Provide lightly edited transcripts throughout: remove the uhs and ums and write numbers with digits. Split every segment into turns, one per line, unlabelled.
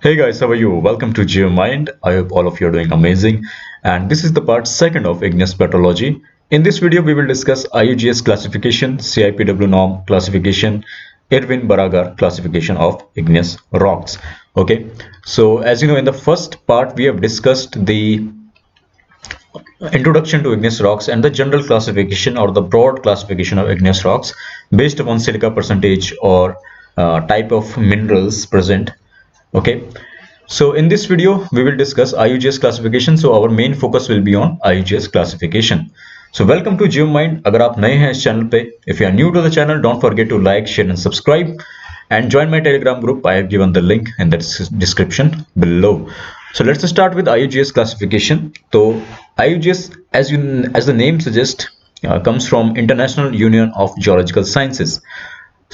Hey guys, how are you? Welcome to GeoMind. I hope all of you are doing amazing. And this is the part second of igneous petrology. In this video, we will discuss IUGS classification, CIPW norm classification, Irwin Baragar classification of igneous rocks. Okay, so as you know, in the first part, we have discussed the introduction to igneous rocks and the general classification or the broad classification of igneous rocks based upon silica percentage or type of minerals present. Okay, so in this video we will discuss IUGS classification. So our main focus will be on IUGS classification. So welcome to GeoMind. अगर आप नए हैं इस channel पे, if you are new to the channel, don't forget to like, share and subscribe and join my telegram group. I have given the link in the description below. So let's start with IUGS classification. So IUGS, as the name suggests, comes from International Union of Geological Sciences.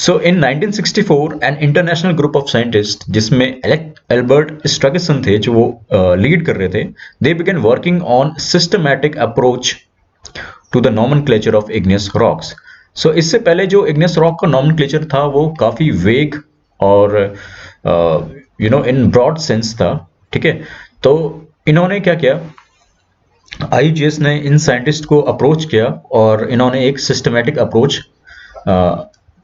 So in 1964 an international group of scientists जिसमें Albert स्ट्रैगसन थे जो वो lead कर रहे थे, they began working on systematic approach to the nomenclature of igneous rocks. So इससे पहले जो igneous rock का nomenclature था वो काफी vague और in broad sense था. ठीक है, तो इन्होंने क्या किया, IUGS ने इन साइंटिस्ट को अप्रोच किया और इन्होंने एक systematic approach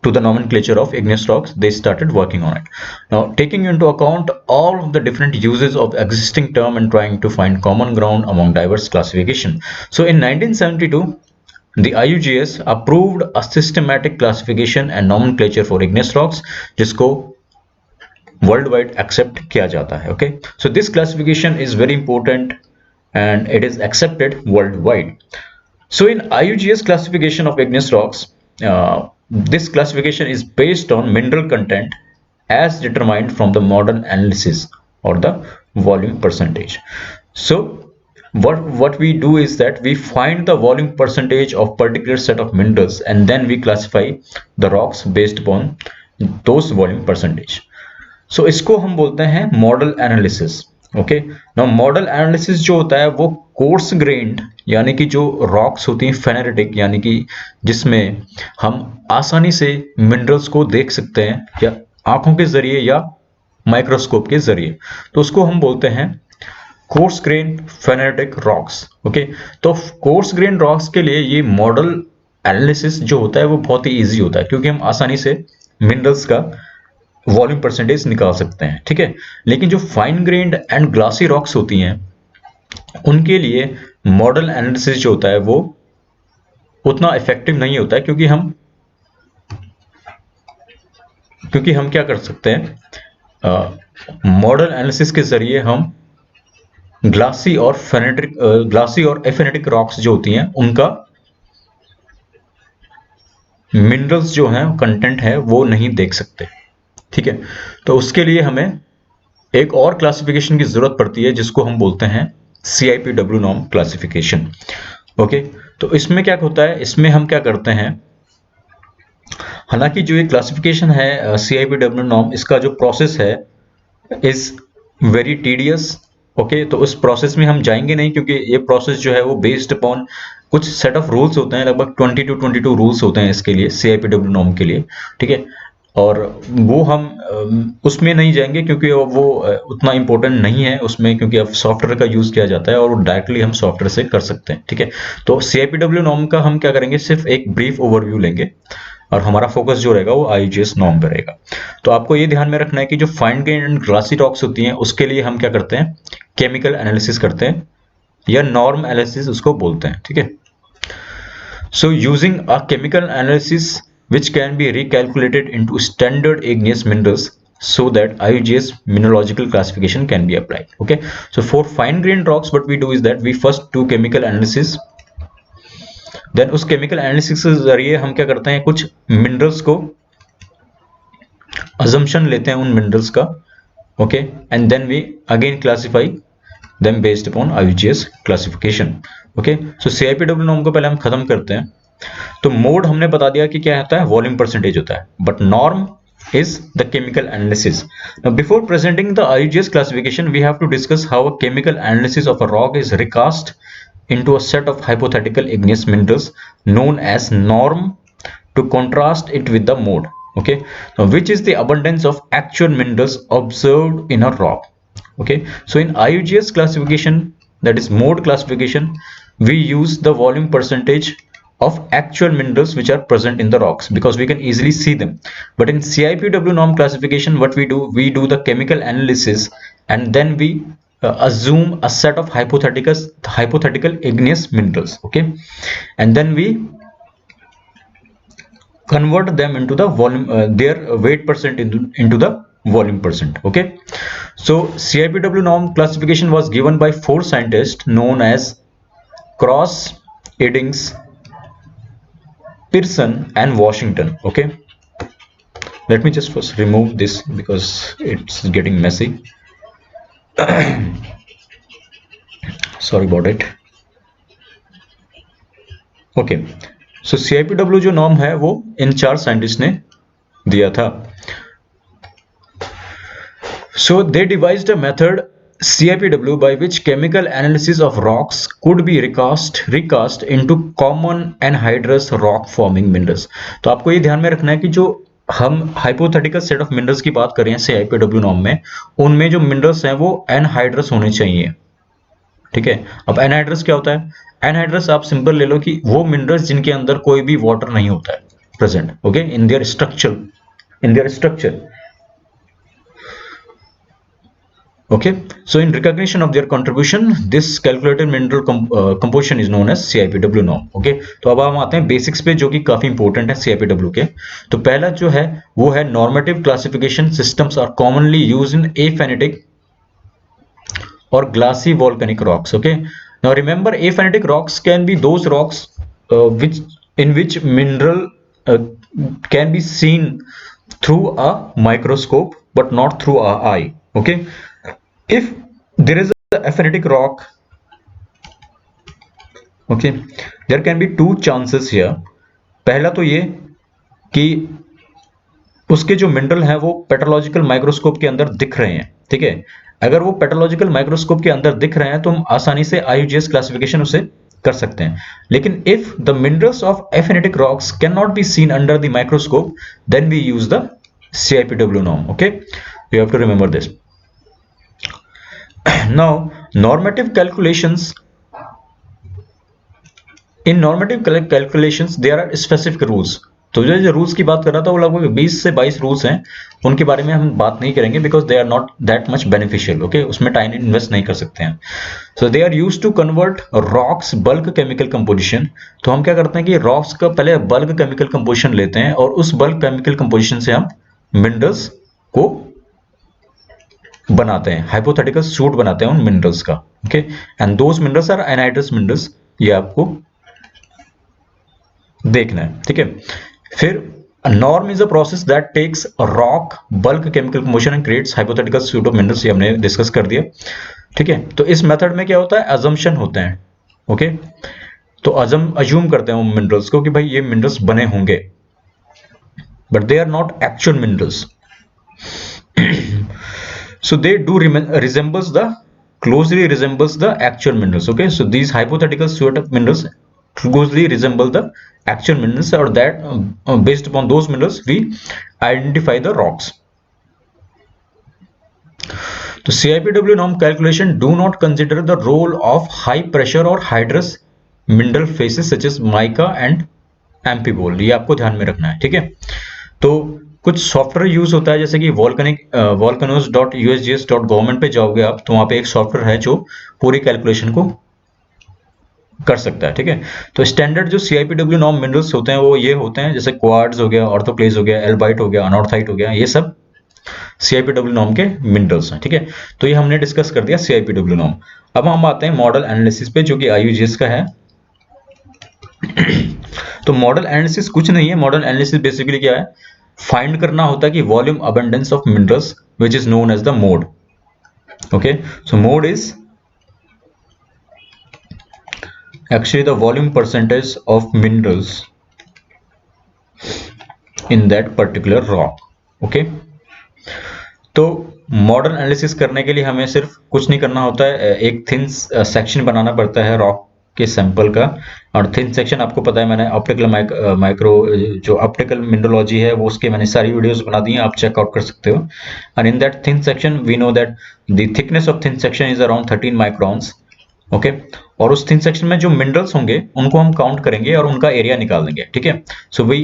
to the nomenclature of igneous rocks. They started working on it. Now, taking into account all of the different uses of existing term and trying to find common ground among diverse classification. So in 1972, the IUGS approved a systematic classification and nomenclature for igneous rocks, जिसको worldwide accept किया जाता है. Okay, so this classification is very important and it is accepted worldwide. So in IUGS classification of igneous rocks, this classification is based on mineral content as determined from the model analysis or the volume percentage. So what we do is that we find the volume percentage of particular set of minerals and then we classify the rocks based upon those volume percentage. So इसको हम बोलते हैं model analysis. Okay, now model analysis जो होता है वो course grand यानी कि जो रॉक्स होती हैं फेनेरेटिक यानी कि जिसमें हम आसानी से मिनरल्स को देख सकते हैं या आंखों के जरिए या माइक्रोस्कोप के जरिए, तो उसको हम बोलते हैं कोर्स ग्रेन फेनेरेटिक रॉक्स. ओके, तो कोर्स ग्रेन रॉक्स के लिए ये मॉडल एनालिसिस जो होता है वो बहुत ही ईजी होता है क्योंकि हम आसानी से मिनरल्स का वॉल्यूम परसेंटेज निकाल सकते हैं. ठीक है, लेकिन जो fine grained and glassy rocks होती हैं उनके लिए मॉडल एनालिसिस जो होता है वो उतना इफेक्टिव नहीं होता है क्योंकि हम क्या कर सकते हैं, मॉडल एनालिसिस के जरिए हम ग्लासी और एफेनेटिक रॉक्स जो होती हैं उनका मिनरल्स जो हैं कंटेंट है वो नहीं देख सकते. ठीक है, तो उसके लिए हमें एक और क्लासिफिकेशन की जरूरत पड़ती है जिसको हम बोलते हैं CIPW नॉर्म क्लासिफिकेशन. ओके, तो इसमें क्या होता है, इसमें हम क्या करते हैं, हालांकि जो ये क्लासिफिकेशन है CIPW नॉर्म, इसका जो प्रोसेस है इज वेरी टीडियस. ओके, तो उस प्रोसेस में हम जाएंगे नहीं क्योंकि ये प्रोसेस जो है वो बेस्ड अपॉन कुछ सेट ऑफ रूल्स होते हैं, लगभग 22 रूल्स होते हैं इसके लिए CIPW नॉर्म के लिए. ठीक है, और वो हम उसमें नहीं जाएंगे क्योंकि वो उतना इंपॉर्टेंट नहीं है उसमें, क्योंकि अब सॉफ्टवेयर का यूज किया जाता है और डायरेक्टली हम सॉफ्टवेयर से कर सकते हैं. ठीक है, तो CIPW नॉर्म का हम क्या करेंगे, सिर्फ एक ब्रीफ ओवरव्यू लेंगे और हमारा फोकस जो रहेगा वो IUGS नॉर्म पे रहेगा. तो आपको ये ध्यान में रखना है कि जो fine grain and glassy rocks होती हैं उसके लिए हम क्या करते हैं, केमिकल एनालिसिस करते हैं या नॉर्म एनालिसिस उसको बोलते हैं. ठीक है, so using a chemical analysis which can be recalculated into standard igneous minerals so that IUGS mineralogical classification can be applied. Okay, so for fine grained rocks what we do is that we first do chemical analysis, then उस chemical analysis के जरिए हम क्या करते हैं, कुछ minerals को assumption लेते हैं उन minerals का. Okay, and then we again classify them based upon IUGS classification. Okay, so CIPW norm को पहले हम खत्म करते हैं. तो मोड हमने बता दिया कि क्या होता है, वॉल्यूम परसेंटेज होता है, but norm is the chemical analysis. Now before presenting the IUGS classification we have to discuss how a chemical analysis of a rock is recast into a set of hypothetical igneous minerals known as norm to contrast it with the mode. Okay, now which is the abundance of actual minerals observed in a rock. Okay, so in IUGS classification, that is mode classification, we use the volume percentage of actual minerals which are present in the rocks because we can easily see them. But in CIPW norm classification, what we do the chemical analysis, and then we assume a set of hypothetical igneous minerals. Okay, and then we convert them into the volume, their weight percent into the volume percent. Okay, so CIPW norm classification was given by 4 scientists known as Cross, Eddings, Pearson and Washington. Okay, let me just first remove this because it's getting messy. Sorry about it. Okay, so CIPW जो norm है वो इन 4 scientist ने दिया था. So they devised a method CIPW by which chemical analysis of rocks could be recast into common anhydrous rock forming minerals. तो आपको ये ध्यान में रखना है कि जो हम हाइपोथेटिकल सेट ऑफ मिनरल्स की बात कर रहे हैं CIPW नॉर्म में, उनमें जो मिनरल्स हैं वो एनहाइड्रस होने चाहिए. ठीक है, अब एनहाइड्रस क्या होता है? एनहाइड्रस आप सिंपल ले लो कि वो मिनरल्स जिनके अंदर कोई भी वाटर नहीं होता है present. Okay, in their structure. Okay, so in recognition of their contribution, this calculated mineral composition is known as CIPW norm. Okay, तो अब हम आते हैं बेसिक्स पे जो कि काफी इंपॉर्टेंट है CIPW के. तो पहला जो है वो है normative classification systems are commonly used in aphanitic और glassy volcanic rocks. Okay, now remember aphanitic rocks can be those rocks which mineral can be seen through a microscope but not through our eye. Okay, if there is a aphanetic rock, okay, there can be 2 chances here. पहला तो ये कि उसके जो mineral हैं वो petrological microscope के अंदर दिख रहे हैं. ठीक है, अगर वो पेट्रोलॉजिकल माइक्रोस्कोप के अंदर दिख रहे हैं तो हम आसानी से IUGS क्लासिफिकेशन उसे कर सकते हैं. लेकिन if the minerals of aphanitic rocks can not be seen under the microscope, then we use the CIPW norm. Okay, you have to remember this. Now normative calculations, in normative calculations there are specific rules. तो जो rules की बात कर रहा था वो लगभग 20 से 22 रूल्स हैं. उनके बारे में हम बात नहीं करेंगे because they are not that much beneficial. Okay, उसमें टाइम इन्वेस्ट नहीं कर सकते हैं. So they are used to convert rocks bulk chemical composition. तो हम क्या करते हैं कि रॉक्स का पहले बल्क केमिकल कंपोजिशन लेते हैं और उस बल्क केमिकल कंपोजिशन से हम मिनरल्स को बनाते हैं, हाइपोथेटिकल सूट बनाते हैं उन मिनरल्स का. Okay, and those minerals are anhydrous minerals. ये आपको देखना है. ठीक है, फिर norm is a process that takes rock bulk chemical composition and creates hypothetical suite of minerals. ये हमने डिस्कस कर दिया. ठीक है, तो इस मेथड में क्या होता है? अजम्पशन होते हैं. ओके, तो अज्यूम करते हैं उन मिनरल्स को कि भाई ये मिनरल्स बने होंगे, but they are not actual minerals. So they do closely resembles the actual minerals. Okay, so these hypothetical sort of minerals closely resemble the actual minerals, or that based upon those minerals we identify the rocks. So CIPW norm calculation do not consider the role of high pressure or hydrous mineral phases such as mica and amphibole. ये आपको ध्यान में रखना है. ठीक है, तो कुछ सॉफ्टवेयर यूज होता है जैसे कि volcanos.usgs.government पे जाओगे आप तो वहां पे एक सॉफ्टवेयर है जो पूरी कैलकुलेशन को कर सकता है. ठीक है, तो स्टैंडर्ड जो CIPW नॉर्म मिनरल्स होते हैं वो ये होते हैं, जैसे क्वार्ट्ज हो गया, ऑर्थोक्लेज हो गया, एल्बाइट हो गया, अनॉर्थाइट हो गया, ये सब CIPW नॉर्म के मिनरल्स हैं. ठीक है, तो ये हमने डिस्कस कर दिया CIPW नॉर्म. अब हम आते हैं मॉडल एनालिसिस पे जो कि IUGS का है. तो मॉडल एनालिसिस कुछ नहीं है. मॉडल एनालिसिस बेसिकली क्या है? फाइंड करना होता है कि volume abundance of minerals which is known as the mode. Okay, so mode is actually the volume percentage of minerals in that particular rock. Okay, तो मॉडल एनालिसिस करने के लिए हमें सिर्फ कुछ नहीं करना होता है, एक थिन सेक्शन बनाना पड़ता है रॉक के सैंपल का। और थिन सेक्शन आपको पता है, मैंने ऑप्टिकल माइक्रो जो ऑप्टिकल मिनरलोजी है वो उसके मैंने सारी वीडियोस बना दी हैं, आप चेकआउट कर सकते हो। And in that thin section we know that the thickness of thin section is around 13 microns. Okay, और उस थिन सेक्शन में जो मिनरल्स होंगे उनको हम काउंट करेंगे और उनका एरिया निकाल देंगे। ठीक है, so we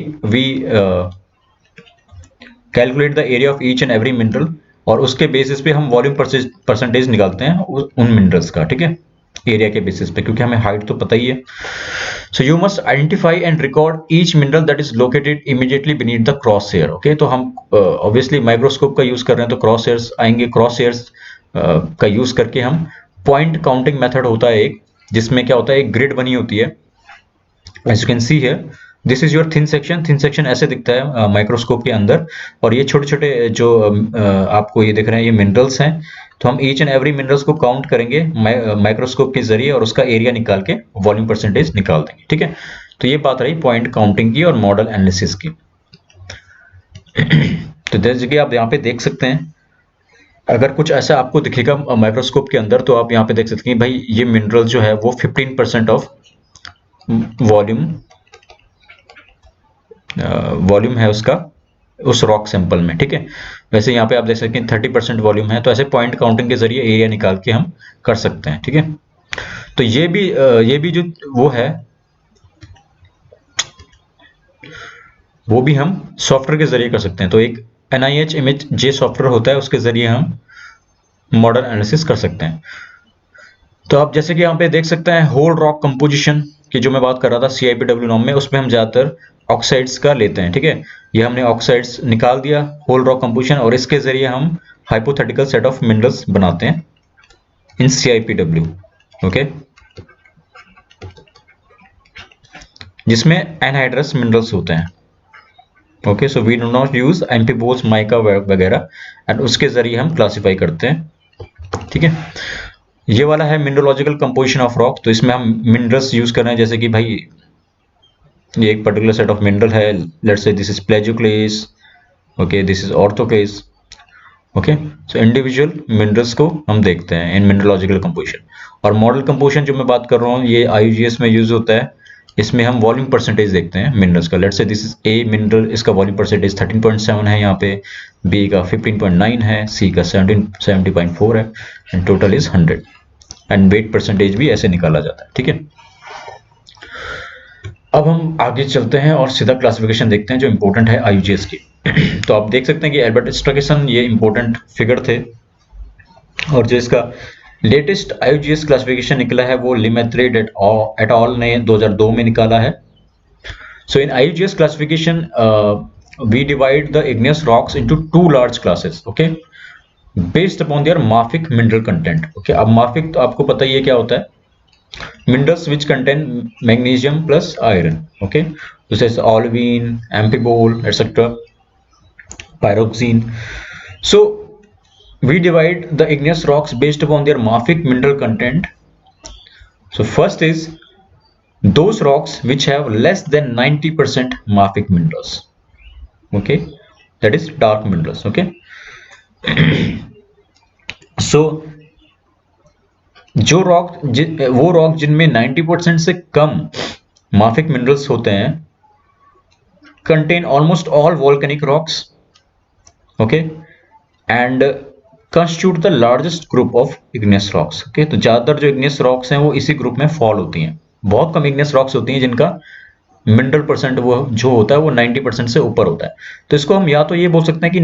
calculate the area of each and every mineral, और उसके बेसिस पे हम वॉल्यूम परसेंटेज निकालते हैं उन मिनरल्स का। ठीक है, एरिया के बेसिस पे, क्योंकि हमें हाइट तो पता ही है। So you must identify and record each mineral that is located immediately beneath the cross hair. Okay, तो हम ऑब्वियसली माइक्रोस्कोप का यूज कर रहे हैं, तो क्रॉस हेयर्स आएंगे। क्रॉस हेयर्स का यूज करके हम पॉइंट काउंटिंग मेथड होता है एक, जिसमें क्या होता है, एक ग्रिड बनी होती है, as you can see here this is your thin section. Thin section ऐसे दिखता है माइक्रोस्कोप के अंदर, और ये छोटे छोटे जो आपको ये दिख रहे हैं ये मिनरल्स हैं। तो हम ईच एंड एवरी मिनरल्स को काउंट करेंगे माइक्रोस्कोप के जरिए, और उसका एरिया निकाल के वॉल्यूम परसेंटेज निकाल देंगे। ठीक है, तो ये बात रही पॉइंट काउंटिंग की और मॉडल एनालिसिस की। तो जैसे कि आप यहाँ पे देख सकते हैं, अगर कुछ ऐसा आपको दिखेगा माइक्रोस्कोप के अंदर, तो आप यहाँ पे देख सकते हैं भाई ये मिनरल जो है वो 15% ऑफ वॉल्यूम है उसका उस रॉक सैंपल में। ठीक है, वैसे यहाँ पे आप देख सकते हैं 30% वॉल्यूम है। तो ऐसे पॉइंट काउंटिंग के जरिए एरिया निकाल के हम कर सकते हैं। ठीक है, तो ये भी जो वो है वो भी हम सॉफ्टवेयर के जरिए कर सकते हैं। तो एक NIH इमेज जे सॉफ्टवेयर होता है, उसके जरिए हम मॉडल एनालिसिस कर सकते हैं। तो आप जैसे कि यहाँ पे देख सकते हैं होल रॉक कंपोजिशन की जो मैं बात कर रहा था CIPW नॉर्म में, उसमें हम ज्यादातर ऑक्साइड्स का लेते हैं। ठीक है, ये हमने ऑक्साइड्स निकाल दिया होल रॉक कंपोजिशन, और इसके जरिए हम हाइपोथेटिकल सेट ऑफ मिनरल्स बनाते हैं इन CIPW। ओके, जिसमें एनहाइड्रस मिनरल्स होते हैं। Okay, so we do not use amphiboles, mica वगैरह, एंड उसके जरिए हम क्लासिफाई करते हैं। ठीक है, ये वाला है मिनरोलॉजिकल कंपोजिशन ऑफ रॉक। तो इसमें हम मिनरल्स यूज कर रहे हैं, जैसे कि भाई ये एक पर्टिकुलर सेट ऑफ मिनरल है, let's say this is plagioclase, okay, this is orthoclase. Okay, so individual minerals को हम देखते हैं इन मिनरोलॉजिकल कंपोजिशन। और मॉडल कंपोजिशन जो मैं बात कर रहा हूँ ये IUGS में यूज होता है। इसमें हम वॉल्यूम परसेंटेज देखते हैं मिनरल्स का। Let's say this is a mineral, इसका वॉल्यूम परसेंटेज 13.7 है यहाँ पे, बी का 15.9 है, सी का 70.4 है, and total is 100। And wait percentage भी ऐसे निकाला जाता है। ठीक है, अब हम आगे चलते हैं और सीधा क्लासिफिकेशन देखते हैं जो इंपॉर्टेंट है IUGS की। तो आप देख सकते हैं कि एल्बर्ट स्टर्केसन ये इंपॉर्टेंट फिगर थे, और जो इसका लेटेस्ट IUGS क्लासिफिकेशन निकला है वो लिमेथ्रेड एट ऑल ने 2002 में निकाला है। So in IUGS classification we divide the igneous rocks into 2 large classes, okay, based upon their mafic mineral content. Okay, अब माफिक तो आपको पता ही है क्या होता है, minerals which contain magnesium plus iron. Okay, this is olivine, amphibole, etc., pyroxene. So we divide the igneous rocks based upon their mafic mineral content. So first is those rocks which have less than 90% mafic minerals. Okay, that is dark minerals. Okay, so जो वो rock जिनमें 90% से कम माफिक minerals होते हैं contain almost all volcanic rocks, okay, and constitute the largest group of igneous rocks. Okay, तो ज्यादातर जो igneous rocks हैं वो इसी ग्रुप में फॉल होती हैं। बहुत कम इग्नियस रॉक्स होती हैं जिनका मिनरल परसेंट वो जो होता है वो 90% से ऊपर होता है। तो इसको हम या तो ये बोल सकते हैं कि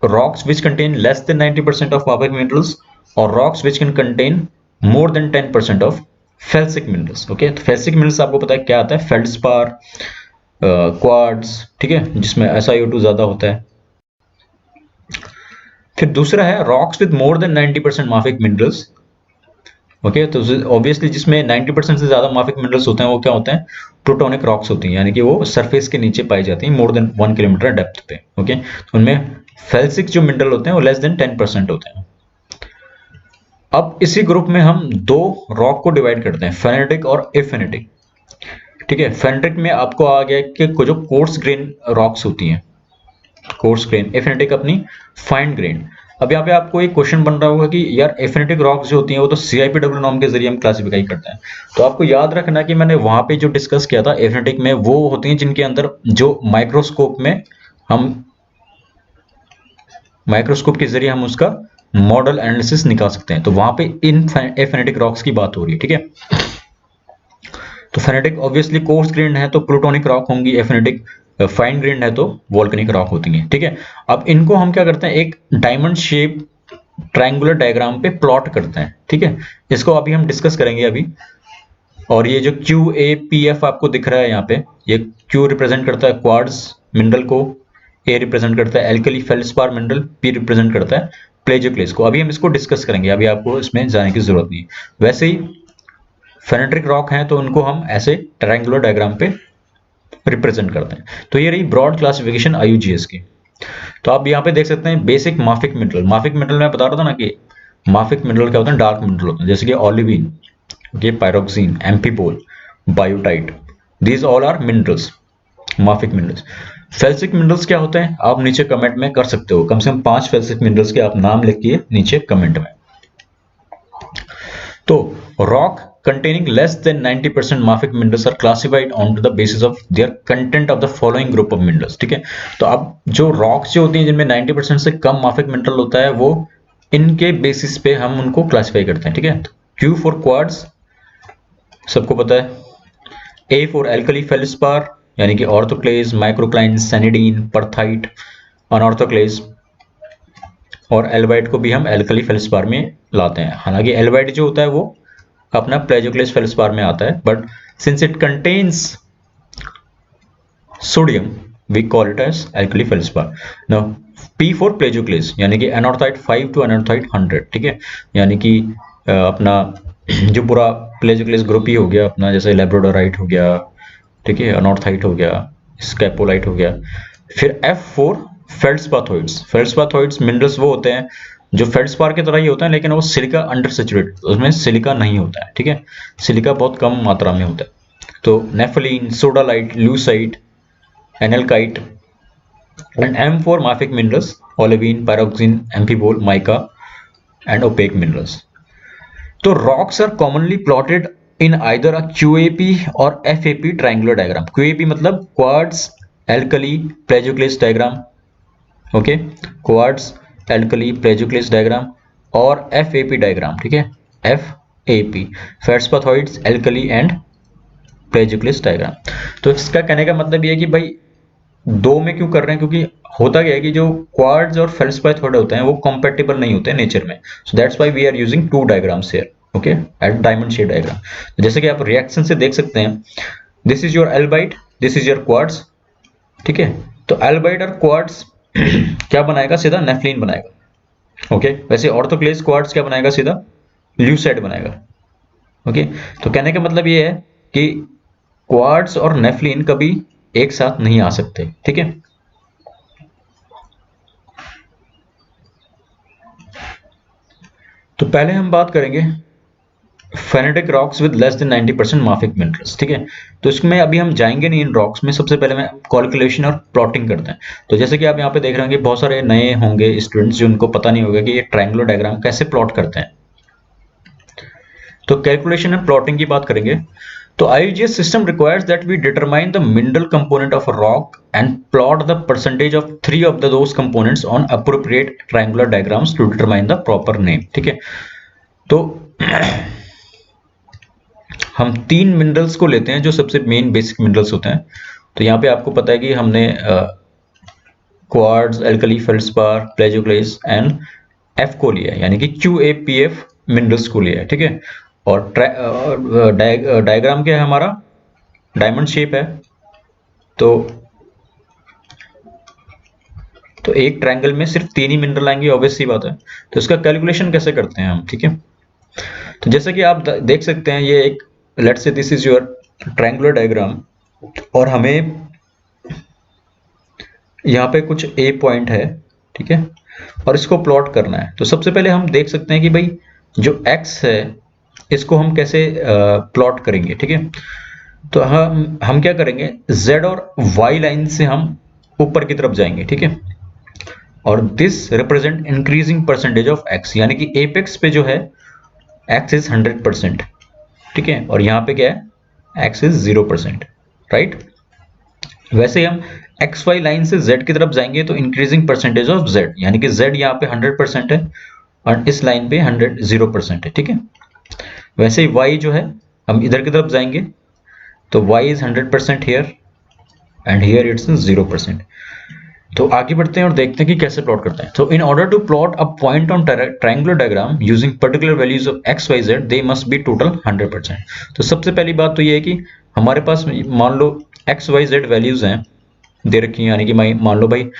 rocks which contain less than 90% of mafic minerals, और rocks which can contain more than 10% of felsic minerals. Okay, तो फेल्सिक मिनरल्स आपको पता है क्या आता है, फेल्डस्पार, क्वार्ट्ज, ठीक है, जिसमें SiO2 ज्यादा होता है। फिर दूसरा है rocks with more than 90% mafic minerals. Okay, तो ऑब्वियसली जिसमें 90% से ज्यादा माफिक मिनरल्स होते हैं वो क्या होते हैं, प्लूटोनिक रॉक्स होती हैं, यानी कि वो सरफेस के नीचे पाई जाती हैं मोर देन 1 किलोमीटर डेप्थ पे। ओके, तो उनमें फेल्सिक जो मिनरल होते हैं वो लेस देन 10% होते हैं। अब इसी ग्रुप में हम 2 रॉक को डिवाइड करते हैं, फेनेटिक और एफेनेटिक। ठीक है, फेनेटिक में आपको आ गया कि जो कोर्स ग्रेन रॉक्स होती हैं, कोर्स ग्रेन, एफेनेटिक अपनी फाइन ग्रेन। अब यहाँ पे आपको एक क्वेश्चन बन रहा होगा कि यार एफिनिटिक रॉक्स जो होती हैं वो तो CIPW नॉर्म के जरिए हम क्लासिफाई करते हैं। तो आपको याद रखना कि मैंने वहां पे जो डिस्कस किया था एफिनिटिक में, वो होती हैं जिनके अंदर जो माइक्रोस्कोप के जरिए हम उसका मॉडल एनालिसिस निकाल सकते हैं। तो वहां पे इन एफिनिटिक रॉक्स की बात हो रही है, ठीक है। तो फेनेटिक ऑब्वियसली कोर्स ग्रेन्ड है तो प्लूटोनिक रॉक होंगी, एफिनिटिक फाइन ग्रेन्ड है तो वोल्केनिक रॉक होती है, ठीक है। अब इनको हम क्या करते हैं, एक डायमंड शेप ट्रायंगुलर डायग्राम पे प्लॉट करते हैं, ठीक है। इसको अभी हम डिस्कस करेंगे अभी। और ये जो QAPF आपको दिख रहा है यहाँ पे, ये Q रिप्रेजेंट करता है क्वार्ट्ज मिनरल को, A रिप्रेजेंट करता है alkali feldspar mineral, P represent करता है प्लेजियोक्लेस को। अभी हम इसको डिस्कस करेंगे, अभी आपको इसमें जाने की जरूरत नहीं है। वैसे ही फेनेट्रिक रॉक हैं तो उनको हम ऐसे ट्रायंगुलर डायग्राम पे रिप्रेजेंट करते हैं। तो ये रही ब्रॉड क्लासिफिकेशन IUGS की। तो आप यहाँ पे देख सकते हैं बेसिक माफिक मिनरल। माफिक मिनरल में बता रहा था ना कि माफिक मिनरल क्या होता है, डार्क मिनरल होते हैं, जैसे कि olivine, pyroxene, amphibole, biotite, these all are minerals, mafic minerals. Felsic minerals क्या होते हैं आप नीचे कमेंट में कर सकते हो, कम से कम 5 फेल्सिक मिनरल्स के आप नाम लिखिए नीचे कमेंट में। तो rock containing less than 90% mafic minerals are classified onto the basis of their content of the following group of minerals, ठीक है। तो अब जो rocks जो होती हैं जिनमें 90% से कम mafic mineral होता है, वो इनके बेसिस पे हम उनको क्लासिफाई करते हैं, ठीक है। Q फॉर क्वार्ट्ज सबको पता है, A फॉर एल्कली फेल्डस्पार यानी कि ऑर्थोक्लेज, माइक्रोक्लाइन, सैनिडीन, परथाइट, अनऑर्थोक्लेज, और एल्बाइट को भी हम एल्कली फेल्डस्पार में लाते हैं। हालांकि एल्बाइट जो होता है वो अपना प्लेजियोक्लेस फेल्डस्पार में आता है, but since it contains sodium we call it as alkali feldspar. Now P for plagioclase यानी कि एनॉर्थाइट 5 टू एनॉर्थाइट 100, ठीक है। यानी कि अपना जो पूरा प्लेजियोक्लेस ग्रुप ही हो गया अपना, जैसे लैब्राडोराइट हो गया, ठीक है, अनॉर्थाइट हो गया, स्कैपोलाइट हो गया। फिर F फॉर फेल्डस्पाथोइड्स। फेल्डस्पाथोइड्स मिनरल्स वो होते हैं जो फेल्डस्पार की तरह ही होता है, लेकिन वो सिलिका अंडर सैचुरेट, उसमें सिलिका नहीं होता है, ठीक है। सिलिका बहुत कम मात्रा में होता है। तो nepheline, sodalite, leucite, analcite. And M for mafic minerals, olivine, pyroxene, amphibole, mica and opaque minerals. तो rocks are commonly plotted in either a QAP और FAP ट्रायंगुलर डायग्राम। QAP मतलब quartz alkali plagioclase diagram, okay, quartz alkali plagioclase diagram, और FAP diagram, ठीक है, FAP feldspathoids alkali and plagioclase diagram. तो इसका कहने का मतलब ये है कि भाई दो में क्यों कर रहे हैं, क्योंकि होता क्या है कि जो क्वार्ट्ज और फेल्डस्पाथोइड होते हैं वो कंपैटिबल नहीं होते नेचर में, so that's why we are using 2 diagrams here, okay, at diamond shape diagram. जैसे कि आप रिएक्शन से देख सकते हैं, this is your albite, this is your quartz, ठीक है। तो एल्बाइट और क्वार्ट्ज क्या बनाएगा, सीधा नेफ्लिन बनाएगा, ओके। वैसे ऑर्थोक्लेज क्वार्ट्ज क्या बनाएगा, सीधा ल्यूसाइड बनाएगा, ओके। तो कहने का मतलब ये है कि क्वार्ट्ज और नेफ्लिन कभी एक साथ नहीं आ सकते, ठीक है। तो पहले हम बात करेंगे phaneritic rocks with less than 90% mafic minerals, ठीक है। तो इसमें अभी हम जाएंगे नहीं इन रॉक्स में, सबसे पहले मैं कैलकुलेशन और प्लॉटिंग करते हैं। तो जैसे कि आप यहाँ पे देख रहे हैं कि बहुत सारे नए होंगे स्टूडेंट्स जिनको पता नहीं होगा कि ये ट्रायंगुलर डायग्राम कैसे प्लॉट करते हैं। तो कैलकुलेशन एंड प्लॉटिंग की बात करेंगे। तो IUGS system requires that we determine the mineral component of a rock and plot the percentage of 3 of those components on appropriate triangular diagrams to determine the proper name, ठीक है। तो हम 3 minerals को लेते हैं जो सबसे मेन बेसिक मिनरल्स होते हैं। तो यहाँ पे आपको पता है कि हमने quartz, alkali feldspar, plagioclase and F को लिया है, यानी कि QAPF मिनरल्स को लिया है, ठीक है। और डायग्राम क्या है हमारा, डायमंड शेप है। तो एक ट्रायंगल में सिर्फ 3 ही मिनरल आएंगे, ऑब्वियस सी बात है। तो इसका कैलकुलेशन कैसे करते हैं हम, ठीक है। तो जैसे कि आप देख सकते हैं, ये एक let's say this is your triangular diagram, और हमें यहाँ पे कुछ A पॉइंट है, ठीक है, और इसको प्लॉट करना है। तो सबसे पहले हम देख सकते हैं कि भाई जो X है इसको हम कैसे प्लॉट करेंगे, ठीक है। तो हम क्या करेंगे, Z और Y लाइन से हम ऊपर की तरफ जाएंगे, ठीक है। और this represent increasing percentage of x, यानी कि एपेक्स पे जो है एक्स इज 100%, ठीक है, और यहाँ पे क्या है एक्स इज 0%, राइट। वैसे ही हम एक्स वाई लाइन से जेड की तरफ जाएंगे तो इंक्रीजिंग परसेंटेज ऑफ जेड, यानी कि जेड यहाँ पे 100% है और इस लाइन पे 0% है, ठीक है। वैसे ही वाई जो है हम इधर की तरफ जाएंगे तो Y is 100% here and here it's 0%। तो आगे बढ़ते हैं और देखते हैं कि कैसे प्लॉट करते हैं। तो in order to plot a point on triangular diagram using particular values of X Y Z they must be total 100%। तो सबसे पहली बात तो ये है कि हमारे पास मान लो एक्स वाई जेड वैल्यूज हैं दे रखी हैं, यानी कि मान लो भाई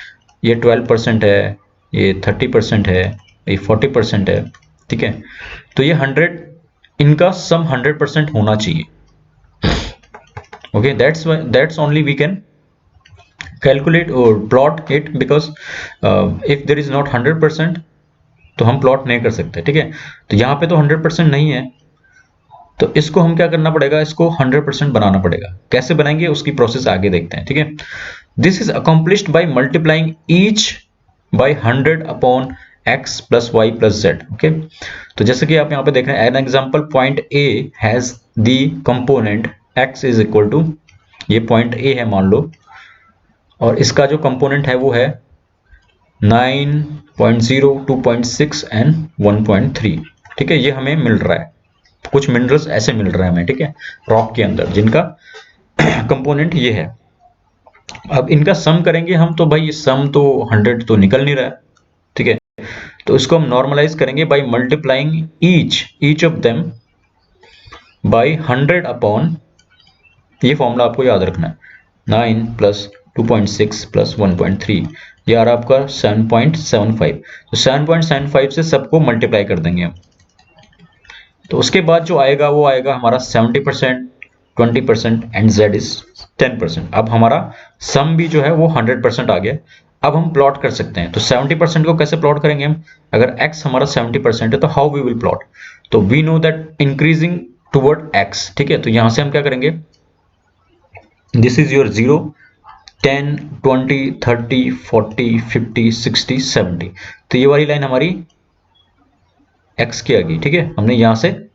ये 12% है, ये 30% है, ये 40% है, ठीक है। तो ये 100, इनका सम 100% होना चाहिए। Okay, that's only we can calculate or plot it because if there is not 100% तो हम प्लॉट नहीं कर सकते, ठीक है। तो यहाँ पे तो 100% नहीं है, तो इसको हम क्या करना पड़ेगा, इसको 100% बनाना पड़ेगा। कैसे बनाएंगे उसकी प्रोसेस आगे देखते हैं, ठीक है। This is accomplished by multiplying each by 100 upon x plus Y plus Z. Okay, तो जैसे कि आप यहाँ पे देख रहे हैं an example point A has the component x is equal to, ये पॉइंट ए है मान लो, और इसका जो कंपोनेंट है वो है 9.0, 2.6 एंड 1.3, ठीक है। ये हमें मिल रहा है, कुछ मिनरल्स ऐसे मिल रहे हैं हमें, ठीक है, रॉक के अंदर जिनका कंपोनेंट ये है। अब इनका सम करेंगे हम तो भाई सम तो 100 तो निकल नहीं रहा है, ठीक है। तो इसको हम नॉर्मलाइज करेंगे bye multiplying each of them by 100 upon, ये फॉर्मूला आपको याद रखना है, 9 प्लस 2.6 प्लस 1.3, ये आ रहा आपका 7.75। तो 7.75 से सबको मल्टीप्लाई कर देंगे हम। तो उसके बाद जो आएगा वो आएगा हमारा 70%, 20% एंड z इज 10%। अब हमारा सम भी जो है वो 100% आ गया। अब हम प्लॉट कर सकते हैं। तो 70% को कैसे प्लॉट करेंगे हम, अगर x हमारा 70% है तो हाउ वी विल प्लॉट, तो we know that increasing toward x, ठीक है। तो यहां से हम क्या करेंगे, दिस इज योर 0, 10, 20, 30, 40, 50, 60, 70। तो ये वाली लाइन हमारी x की आ गई, ठीक है। हमने यहां से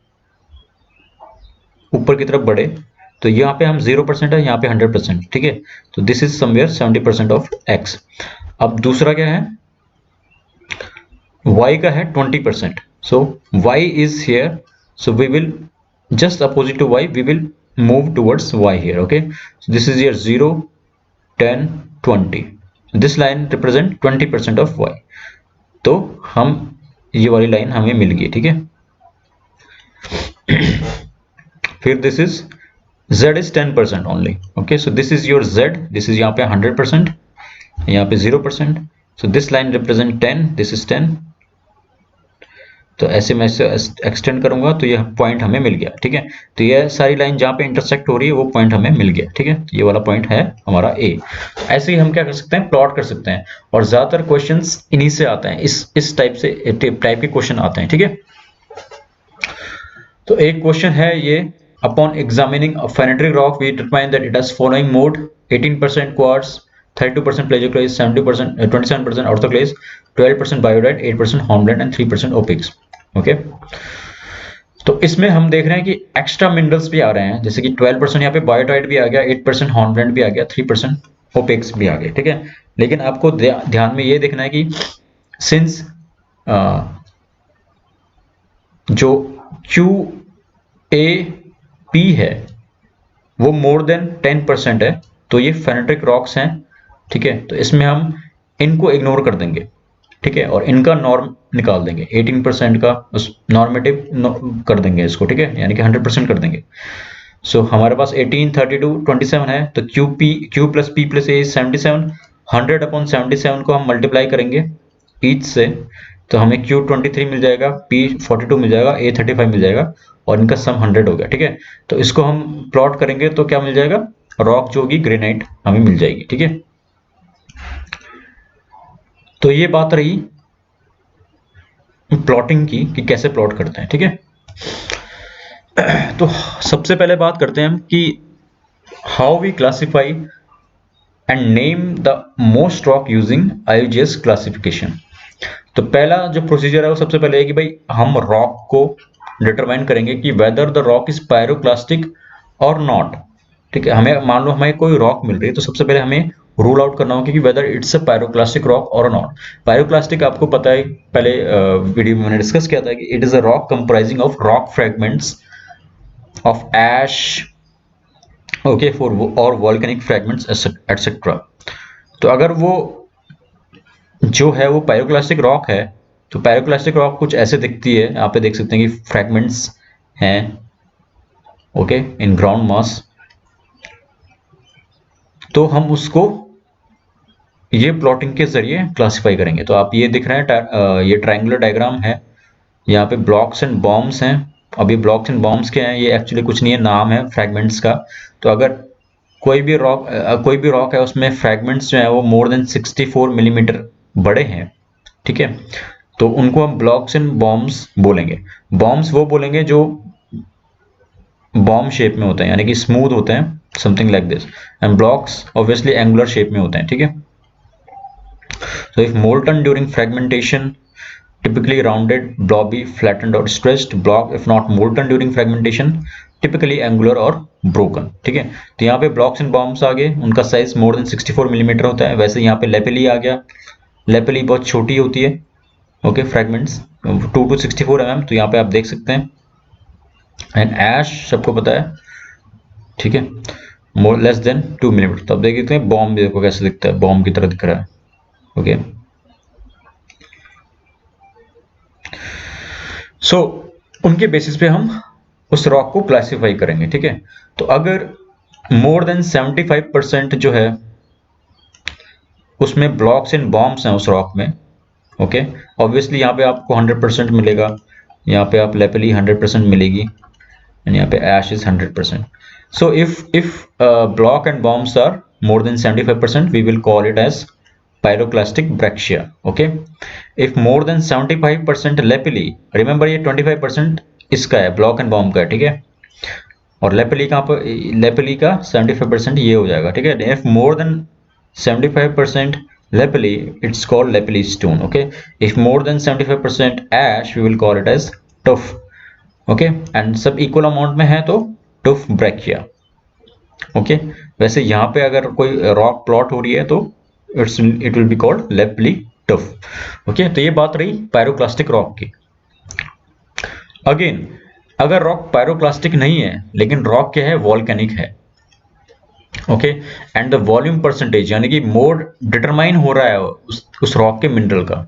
ऊपर की तरफ बढ़े तो यहाँ पे हम 0% है, यहाँ पे 100%, ठीक है। तो this is somewhere 70% of x। अब दूसरा क्या है, y का है 20%, so y is here, so we will just opposite to y, we will move towards y here. Okay, so this is your 0, 10, 20, this line represent 20% of y। तो हम ये वाली लाइन हमें मिल गई, ठीक है। फिर this is z is 10% only, okay, so this is your z, this is यहाँ पे 100%, यहाँ पे 0%, so this line represent 10, this is 10। तो ऐसे मैं इसे एक्सटेंड करूंगा तो ये पॉइंट हमें मिल गया, ठीक है। तो ये सारी लाइन जहाँ पे इंटरसेक्ट हो रही है वो पॉइंट हमें मिल गया, ठीक है। तो ये वाला पॉइंट है हमारा a। ऐसे ही हम क्या कर सकते हैं, प्लॉट कर सकते हैं, और ज्यादातर क्वेश्चंस इन्हीं से आते हैं, इस टाइप के क्वेश्चन आते हैं, ठीक है। तो एक क्वेश्चन है ये, upon examining a phenolic rock we determine that it has following mode: 18% quartz, 32% plagioclase, 70%, 27% orthoclase, 12% biodite, 8% hornblende and 3% opics। Okay, तो इसमें हम देख रहे हैं कि एक्स्ट्रा मिनरल्स भी आ रहे हैं, जैसे कि 12% यहाँ पे बायोटाइट भी आ गया, 8% हॉर्नब्लेंड भी आ गया, 3% ओपिक्स भी आ गए, ठीक है। लेकिन आपको ध्यान में ये देखना है कि सिंस जो QAP है वो मोर देन 10% है, तो ये फेनेटिक रॉक्स हैं, ठीक है। तो इसमें हम इनको इग्नोर कर देंगे, ठीक है, और इनका नॉर्म निकाल देंगे, 18% का उस नॉर्मेटिव कर देंगे इसको, ठीक है, यानी कि 100% कर देंगे। सो हमारे पास 18, 32, 27 है, तो Q plus P plus A 77, 100 upon 77 को हम मल्टीप्लाई करेंगे ईच से, तो हमें Q 23 मिल जाएगा, P 42 मिल जाएगा, A 35 मिल जाएगा, और इनका सम 100 हो गया, ठीक है। तो इसको हम प्लॉट करेंगे तो क्या मिल जाएगा, रॉक जो होगी ग्रेनाइट हमें मिल जाएगी, ठीक है। तो ये बात रही प्लॉटिंग की कि कैसे प्लॉट करते हैं, ठीक है। तो सबसे पहले बात करते हैं हम कि how we classify and name the most rock using IUGS classification. तो पहला जो प्रोसीजर है वो सबसे पहले है कि भाई हम रॉक को डिटरमाइन करेंगे कि whether the rock is pyroclastic और नॉट। ठीक है, हमें मान लो हमें कोई रॉक मिल रही है तो सबसे पहले हमें रूल आउट करना होगा कि whether it's a pyroclastic rock और नॉट। पायरोक्लास्टिक आपको पता है, पहले वीडियो में मैंने डिस्कस किया था कि it is a rock comprising of rock fragments of ash, okay, for और वॉल्केनिक फ्रेगमेंट्स एटसेट्रा। तो अगर वो जो है वो पायरोक्लास्टिक रॉक है तो पायरोक्लास्टिक रॉक कुछ ऐसे दिखती है, यहाँ पे देख सकते हैं कि फ्रेगमेंट्स हैं, ओके, इन ग्राउंड मास। तो हम उसको ये प्लॉटिंग के जरिए क्लासिफाई करेंगे। तो आप ये दिख रहे हैं ये ट्रायंगुलर डायग्राम है, यहाँ पे ब्लॉक्स एंड बॉम्ब्स हैं। अब ये ब्लॉक्स एंड बॉम्ब्स क्या हैं, ये एक्चुअली कुछ नहीं है, नाम है फ्रैगमेंट्स का। तो अगर कोई भी रॉक है उसमें फ्रैगमेंट्स जो है वो मोर देन 64 मिलीमीटर बड़े हैं, ठीक है, तो उनको हम ब्लॉक्स एंड बॉम्ब्स बोलेंगे। बॉम्ब्स वो बोलेंगे जो बॉम्ब शेप में होते हैं, यानी कि स्मूथ होते हैं, something like this, and blocks obviously angular shape में होते हैं, ठीक है। So if molten during fragmentation, typically rounded, blobby, flattened or stretched. Block if not molten during fragmentation, typically angular or broken, ठीक है। तो यहाँ पे ब्लॉक्स एंड बॉम्ब्स आ गए, उनका साइज मोर देन 64 मिलीमीटर होता है। वैसे यहाँ पे लेपेली आ गया, लेपेली बहुत छोटी होती है, ओके, फ्रेगमेंट्स 2 to 64 mm, तो यहाँ पे आप देख सकते हैं। एंड ऐश सबको पता है, ठीक है, मोर लेस देन 2 मिलीमीटर। तो आप देख सकते हैं बॉम्ब देखो कैसे दिखता है, बॉम्ब की तरह दिख रहा है, ओके। सो उनके बेसिस पे हम उस रॉक को क्लासिफाई करेंगे, ठीक है। तो अगर मोर देन 75% जो है उसमें ब्लॉक्स एंड बॉम्ब्स हैं उस रॉक में, ओके, ऑब्वियसली यहाँ पे आपको 100% मिलेगा, यहाँ पे आप लेपेली 100% मिलेगी, एंड यहाँ पे ash is 100%। So if block and bombs are more than 75%, we will call it as pyroclastic brachia, okay। if more than 75% lepili, remember ये 25% इसका है, ब्लॉक एंड बॉम्ब का, ठीक है, और लेपेली कहाँ पर, लेपेली का 75% ये हो जाएगा, ठीक है। if more than 75% lepili, it's called lepili stone, okay। if more than 75% ash, we will call it as tuff, okay। and सब इक्वल अमाउंट में है तो tuff brachia, okay। वैसे यहाँ पे अगर कोई रॉक प्लॉट हो रही है तो it will be called lepli tuff, okay। तो ये बात रही पायरोक्लास्टिक रॉक की। अगेन अगर रॉक पायरोक्लास्टिक नहीं है लेकिन रॉक क्या है, वॉल्केनिक है, okay, and the volume percentage, यानी कि मोड डिटरमाइन हो रहा है उस रॉक के मिनरल का,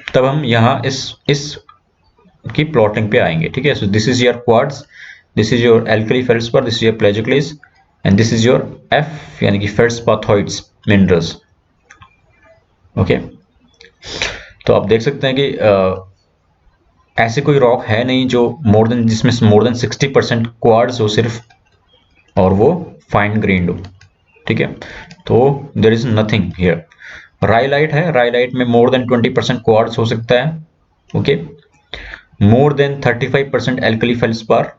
तब हम यहाँ इस की प्लॉटिंग पे आएंगे, ठीक है। So this is your quartz, this is your alkali feldspar, this is your plagioclase, and this is your F यानी कि फेल्डस्पाथोइड्स मिनरल्स, ओके। तो आप देख सकते हैं कि ऐसे कोई रॉक है नहीं जो जिसमें मोर देन 60% क्वार्ट्ज हो सिर्फ, और वो फाइन ग्रेन्ड हो, ठीक है। तो देयर इज नथिंग हियर। राइलाइट है, राइलाइट में मोर देन 20% क्वार्ट्ज हो सकता है, okay, more than 35% alkali feldspar,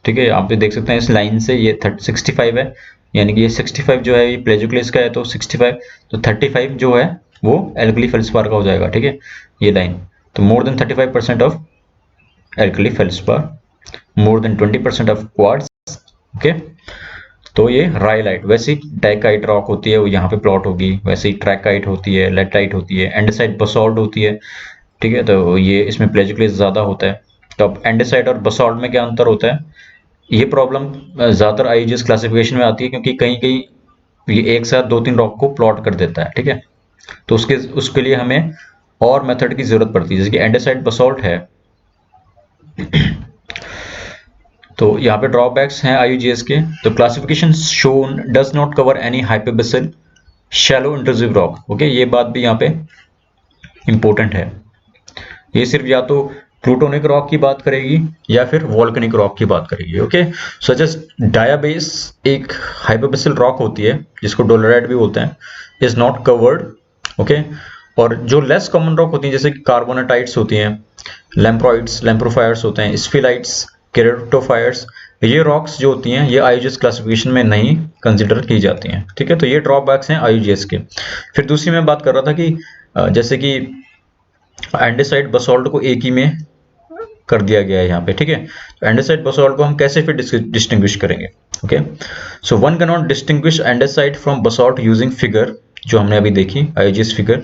ठीक है। आप भी देख सकते हैं इस लाइन से ये 65 है, यानी कि ये 65 जो है ये प्लेजियोक्लेस का है, तो 65, तो 35 जो है वो एल्कली फेल्डस्पार का हो जाएगा, ठीक है, ये लाइन। तो more than 35% of alkali feldspar, more than 20% of quartz, okay. तो ये राइलाइट, वैसे ही डाइकाइट रॉक होती है वो यहाँ पे प्लॉट होगी, वैसे ही ट्रैकाइट होती है, लेटाइट होती है, एंडेसाइट बसॉल्ट होती है, ठीक है। तो ये इसमें प्लेजियोक्लेस ज्यादा होता है। तो अब एंडेसाइट और बसॉल्ट में क्या अंतर होता है, ये प्रॉब्लम ज्यादातर IUGS क्लासिफिकेशन में आती है क्योंकि कहीं कहीं ये एक साथ 2-3 रॉक को प्लॉट कर देता है, ठीक है। तो उसके लिए हमें और मेथड की जरूरत पड़ती है, जैसे कि एंडेसाइट बसॉल्ट है। तो यहाँ पे ड्रॉबैक्स हैं IUGS के। तो classification shown does not cover any hypobasal shallow intrusive rock, okay, ये बात भी यहाँ पे इंपॉर्टेंट है। ये सिर्फ या तो प्लूटोनिक रॉक की बात करेगी या फिर वॉल्केनिक रॉक की बात करेगी, ओके। सच एज डायाबेस एक हाइपोबेसल रॉक होती है जिसको डोलराइट भी बोलते हैं, इज नॉट कवर्ड, ओके। और जो लेस कॉमन रॉक होती हैं जैसे कि कार्बोनेटाइट्स होती हैं, लैम्प्रोइड्स, लैम्प्रोफायर्स होते हैं, स्फिलाइट्स, केराटोफायर्स, ये रॉक्स जो होती हैं ये IUGS क्लासिफिकेशन में नहीं कंसिडर की जाती हैं, ठीक है। तो ये ड्रॉबैक्स हैं IUGS के। फिर दूसरी मैं बात कर रहा था कि जैसे कि एंडेसाइट बसॉल्ट को एक ही में कर दिया गया है यहाँ पे, ठीक है। तो एंडेसाइट बसॉल्ट को हम कैसे फिर डिस्टिंग्विश करेंगे? Okay, so one can not distinguish andesite from basalt using figure, जो हमने अभी देखी IUGS फिगर,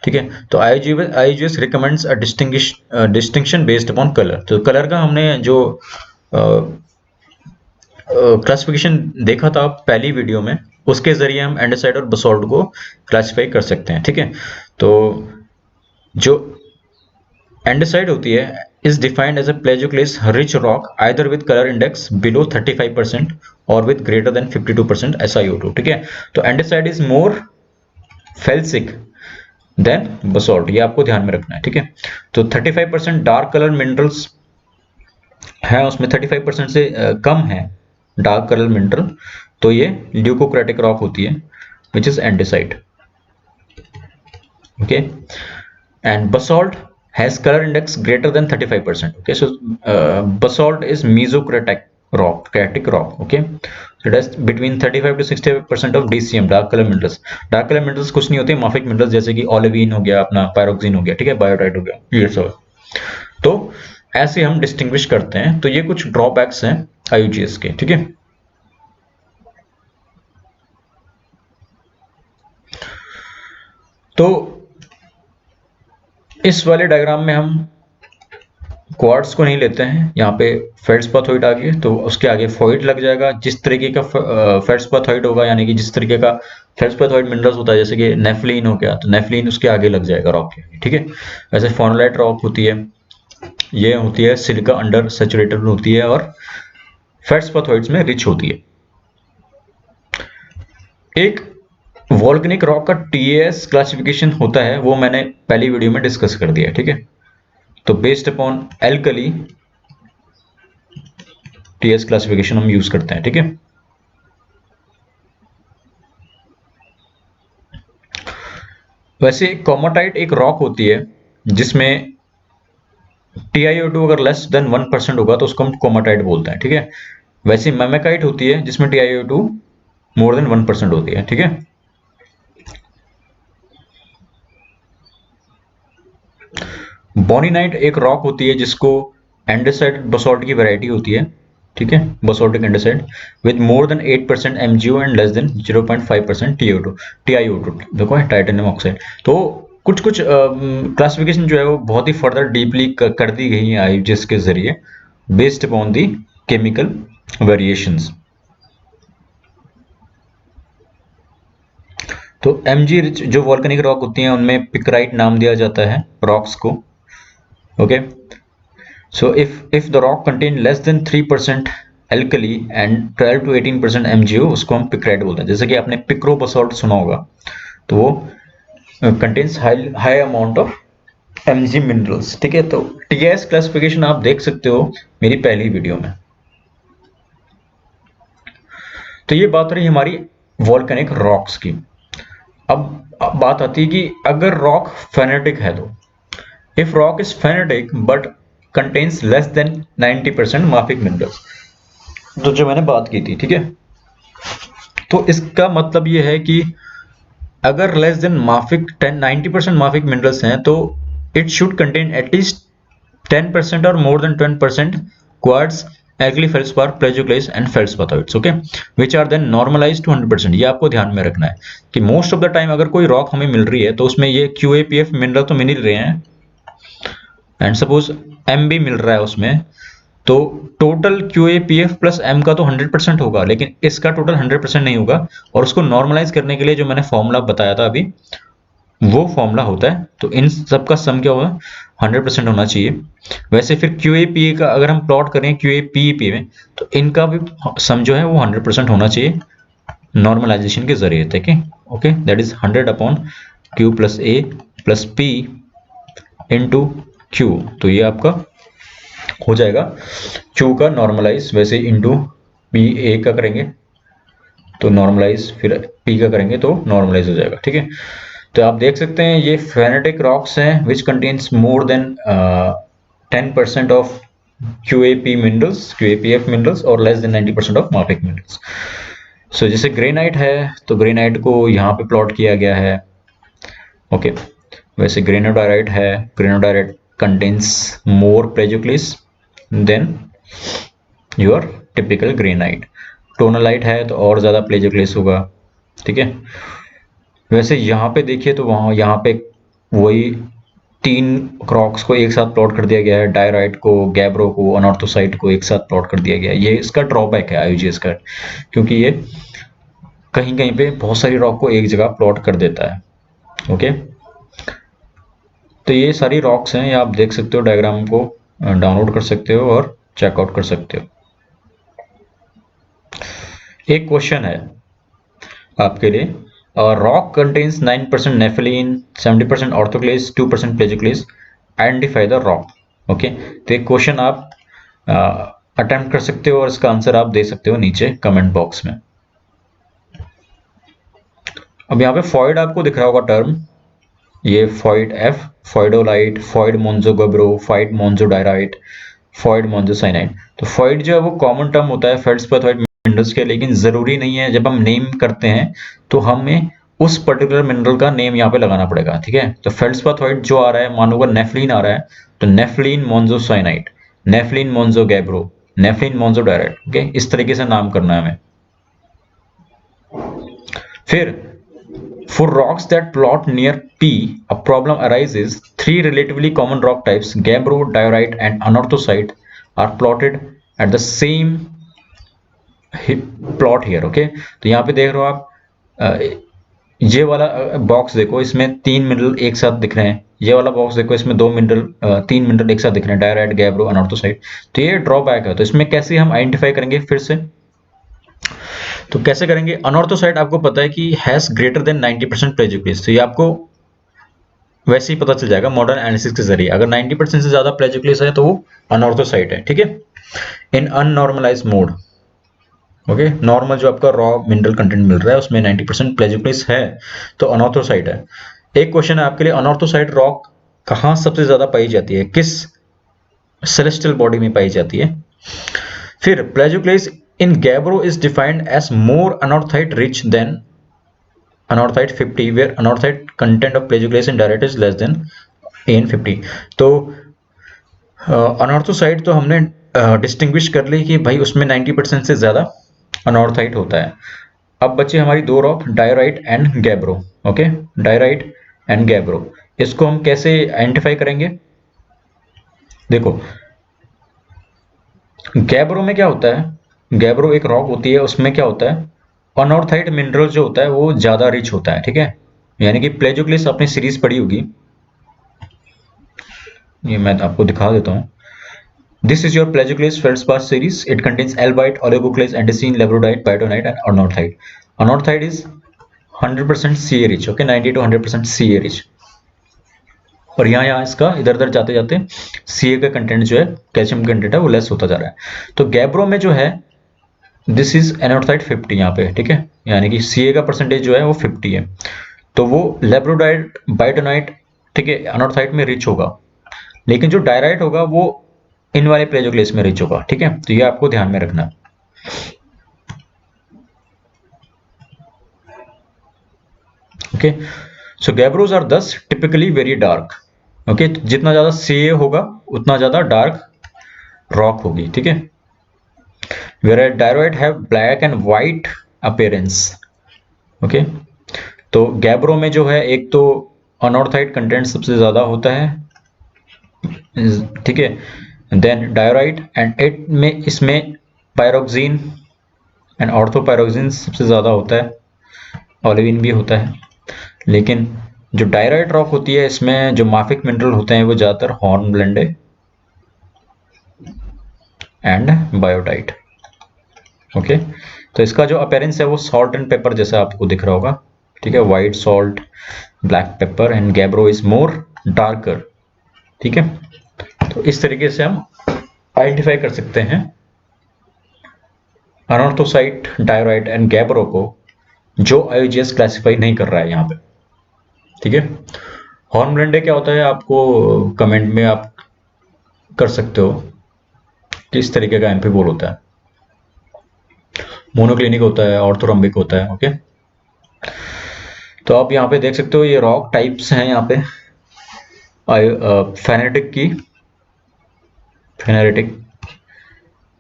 ठीक है। तो IUGS recommends a distinction based upon colour. तो कलर का हमने जो क्लासिफिकेशन देखा था पहली वीडियो में, उसके जरिए हम एंडेसाइट और बसॉल्ट को क्लासिफाई कर सकते हैं, ठीक है। तो जो एंडेसाइट होती है is defined as a plagioclase rich rock either with color index below 35% or with greater than 52% SiO2, ठीक है। तो andesite is more felsic than basalt, ये आपको ध्यान में रखना है, ठीक है। तो 35% डार्क कलर मिनरल्स है उसमें, 35% से कम है डार्क कलर मिनरल, तो ये ल्यूकोक्रेटिक रॉक होती है which is andesite, okay. And basalt has color index greater than 35%, okay। So basalt is mesocratic rock, okay। So it has between 35 to 60% of DCM, dark color minerals। dark color minerals कुछ नहीं होते, माफिक minerals जैसे कि ओलेविन हो गया, अपना pyroxene हो गया, ठीक है, बायोटाइट हो गया, ये सब। तो ऐसे हम डिस्टिंग्विश करते हैं। तो ये कुछ ड्रॉबैक्स हैं IUGS के, ठीक है। तो इस वाले डायग्राम में हम क्वार्ट्स को नहीं लेते हैं, यहाँ पे फेल्ड्स्पाथोइड आ गया तो उसके आगे फॉइड लग जाएगा। जिस तरीके का फेल्ड्स्पाथोइड होगा, यानी कि जिस तरीके का फेल्ड्स्पाथोइड मिनरल्स होता है, जैसे कि नेफ्लिन हो गया, तो नेफ्लिन उसके आगे लग जाएगा रॉक के, ठीक है। वैसे फोनोलाइट रॉक होती है, ये होती है सिलिका अंडर सैचुरेटेड होती है और फेल्ड्स्पाथोइड्स में रिच होती है। एक वोल्केनिक रॉक का TAS क्लासिफिकेशन होता है, वो मैंने पहली वीडियो में डिस्कस कर दिया है, ठीक है। तो based upon alkali TAS classification हम यूज करते हैं, ठीक है। वैसे कोमाटाइट एक रॉक होती है जिसमें TiO2 अगर लेस देन 1% होगा तो उसको हम कोमाटाइट बोलते हैं, ठीक है। वैसे मेमेकाइट होती है जिसमें TiO2 मोर देन 1% होती है, ठीक है। बोनिनाइट एक रॉक होती है जिसको एंडेसाइट बसॉल्ट की वैरायटी होती है, ठीक है, basaltic andesite with more than 8% MgO and less than 0.5% TiO2 देखो है टाइटेनियम ऑक्साइड। तो कुछ क्लासिफिकेशन जो है वो बहुत ही फर्दर डीपली कर दी गई है IUGS के जरिए based upon the chemical variations. तो Mg रिच जो वोल्केनिक रॉक होती हैं उनमें पिकराइट नाम दिया जाता है रॉक्स को, okay. So if the rock contain less then 3% alkali and 12 to 18% MgO, उसको हम पिकराइट बोलते हैं। जैसे कि आपने पिक्रो बसॉल्ट सुना होगा, तो वो contains high amount of Mg minerals, ठीक है। तो TAS क्लासिफिकेशन आप देख सकते हो मेरी पहली वीडियो में। तो ये बात रही हमारी वोल्केनिक रॉक्स की। अब बात आती है कि अगर रॉक फेनेटिक है, तो if rock is phaneritic but contains less than 90% mafic minerals, तो जो मैंने बात की थी, ठीक है। तो इसका मतलब ये है कि अगर less than mafic 90% mafic minerals हैं तो इट शुड कंटेन एटलीस्ट 10% और more than 10% quartz, alkali feldspar, plagioclase and feldspathoids, okay, which are then normalized to 100%। ये आपको ध्यान में रखना है कि मोस्ट ऑफ द टाइम अगर कोई रॉक हमें मिल रही है तो उसमें ये QAPF मिनरल तो मिल ही रहे हैं, एंड सपोज M भी मिल रहा है उसमें, तो टोटल QAPF प्लस M का तो 100% होगा, लेकिन इसका टोटल 100% नहीं होगा। और उसको नॉर्मलाइज करने के लिए जो मैंने फॉर्मूला बताया था अभी, वो फॉर्मूला होता है। तो इन सब का सम क्या होगा, 100% होना चाहिए। वैसे फिर QAPA का अगर हम प्लॉट करें QAPP में, तो इनका भी सम जो है वो 100% होना चाहिए नॉर्मलाइजेशन के जरिए, ठीक है, okay. That is 100/Q plus A plus P into Q। तो ये आपका हो जाएगा Q का नॉर्मलाइज, वैसे इंटू A का करेंगे तो नॉर्मलाइज, फिर P का करेंगे तो नॉर्मलाइज हो जाएगा, ठीक है। तो आप देख सकते हैं ये फेनेटिक रॉक्स हैं which contains more than 10% of QAP minerals, QAPF minerals और less than 90% of माफिक minerals. सो जैसे ग्रेनाइट है तो ग्रेनाइट को यहाँ पे प्लॉट किया गया है. ओके, वैसे ग्रेनोडाइराइट है, granodiorite contains more plagioclase than your typical granite. Tonalite है तो और ज़्यादा प्लेजियोक्लेस होगा. ठीक है, वैसे यहाँ पे देखिए तो वहाँ यहाँ पे वही 3 क्रॉक्स को एक साथ प्लॉट कर दिया गया है. डायराइट को, गैब्रो को, अनॉर्थोसाइट को एक साथ प्लॉट कर दिया गया है. ये इसका ड्रॉबैक है IUGS का, क्योंकि ये कहीं कहीं पे बहुत सारी रॉक को एक जगह प्लॉट कर देता है. ओके, तो ये सारी रॉक्स हैं, ये आप देख सकते हो, डायग्राम को डाउनलोड कर सकते हो और चेकआउट कर सकते हो. एक क्वेश्चन है आपके लिए, rock contains 9% nepheline, 70% orthoclase, 2% plagioclase, identify the rock. Okay, तो एक क्वेश्चन आप अटेम्प्ट कर सकते हो और इसका आंसर आप दे सकते हो नीचे कमेंट बॉक्स में. अब यहाँ पे फॉइड आपको दिख रहा होगा टर्म, ये फॉइड F, फॉइडोलाइट, फॉइड मोन्जोगेब्रो, फॉइड मोन्जोडाइराइट, फॉइड मोन्जोसाइनाइड. तो फॉइड जो है वो कॉमन टर्म होता है फेल्डस्पाथ मिनरल्स के, लेकिन जरूरी नहीं है. जब हम नेम करते हैं तो हमें उस पर्टिकुलर मिनरल का नेम यहाँ पे लगाना पड़ेगा. ठीक है, तो फेल्डस्पाथोइड जो आ रहा है, मान लो नेफ्लिन आ रहा है तो नेफ्लिन मोन्जोसाइनाइड, नेफ्लिन मोन्जोगेब्रो, नेफ्लिन मोन्जोडाइराइट. ओके, इस तरीके से नाम करना है हमें. फिर for rocks that plot near P, a problem arises. 3 relatively common rock types, gabbro, diorite and anorthosite, are plotted at the same plot here. Okay, तो यहाँ पे देख रहे हो आप, ये वाला बॉक्स देखो, इसमें 3 मिनरल एक साथ दिख रहे हैं. ये वाला बॉक्स देखो, इसमें 2 मिनरल, 3 मिनरल एक साथ दिख रहे हैं, डायराइट, गैब्रो, अनॉर्थोसाइट. तो ये ड्रॉबैक है. तो इसमें कैसे हम आइडेंटिफाई करेंगे फिर से, तो कैसे करेंगे? अनॉर्थोसाइट आपको पता है कि हैज ग्रेटर देन 90% प्लेजियोक्लेस, तो ये आपको वैसे ही पता चल जाएगा मॉडर्न एनालिसिस के जरिए. अगर 90% से ज्यादा प्लेजियोक्लेस है तो वो अनॉर्थोसाइट है. ठीक है, इन अननॉर्मलाइज्ड मोड. ओके, नॉर्मल जो आपका रॉ मिनरल कंटेंट मिल रहा है उसमें 90% प्लेजियोक्लेस है तो अनॉर्थोसाइट है. एक क्वेश्चन है आपके लिए, अनॉर्थोसाइट रॉक कहाँ सबसे ज्यादा पाई जाती है, किस सेलेस्टियल बॉडी में पाई जाती है? फिर प्लेजियोक्लेस in gabbro is defined as more anorthite rich than anorthite 50, where anorthite content of plagioclase in diorite is less than AN50. तो अनॉर्थोसाइट तो हमने डिस्टिंग्विश कर ली कि भाई उसमें 90% से ज्यादा अनॉर्थाइट होता है. अब बचे हमारी 2 rock, diorite and gabbro. Okay, diorite and gabbro, इसको हम कैसे आइडेंटिफाई करेंगे? देखो, गैब्रो में क्या होता है, गैब्रो एक रॉक होती है, उसमें क्या होता है, अनॉर्थाइट मिनरल जो होता है वो ज्यादा रिच होता है. ठीक है, यानी कि प्लेजियोक्लेस आपने सीरीज पढ़ी होगी, ये मैं आपको दिखा देता हूँ. This is your plagioclase feldspar series. It contains albite, oligoclase, andesine, labradorite, bytownite and anorthite. Anorthite is 100% CA rich. Okay, 90 to 100% CA rich. और यहाँ इसका इधर उधर जाते जाते CA का कंटेंट जो है, कैल्शियम कंटेंट है, वो लेस होता जा रहा है. तो गैब्रो में जो है दिस इज एनॉर्थाइट 50 यहाँ पे. ठीक है, यानी कि CA का परसेंटेज जो है वो 50 है. तो वो लेब्रोडाइट, बाइटोनाइट, ठीक है, अनॉर्थाइट में रिच होगा, लेकिन जो डायराइट होगा वो इन वाले प्लेजियोक्लेस में रिच होगा. ठीक है, तो ये आपको ध्यान में रखना. ओके, सो गैब्रोज आर दस टिपिकली वेरी डार्क. ओके, जितना ज्यादा CA होगा उतना ज्यादा डार्क रॉक होगी. ठीक है, whereas diorite have black and white appearance. Okay, तो गैब्रो में जो है एक तो अनॉर्थाइट कंटेंट सबसे ज्यादा होता है. ठीक है, देन डायोराइट एंड इट में इसमें पायरोक्सिन एंड ऑर्थोपायरोक्सिन सबसे ज्यादा होता है, ओलिविन भी होता है. लेकिन जो डायराइट रॉक होती है इसमें जो माफिक मिनरल होते हैं वो ज्यादातर हॉर्नब्लेंडे एंड बायोटाइट. ओके, तो इसका जो अपीयरेंस है वो सॉल्ट एंड पेपर जैसा आपको दिख रहा होगा. ठीक है, white salt, black pepper, and gabbro is more darker. ठीक है, तो इस तरीके से हम आइडेंटिफाई कर सकते हैं अनॉर्थोसाइट, डायोराइट एंड गैब्रो को, जो IUGS क्लासिफाई नहीं कर रहा है यहाँ पे. ठीक है, हॉर्नब्लेंडे क्या होता है आपको कमेंट में आप कर सकते हो. किस तरीके का एम्फीबोल होता है, मोनोक्लिनिक होता है, ऑर्थोरम्बिक होता है। ओके, तो आप यहाँ पे देख सकते हो ये रॉक टाइप्स हैं यहाँ पे फेनेटिक की, फेनेटिक।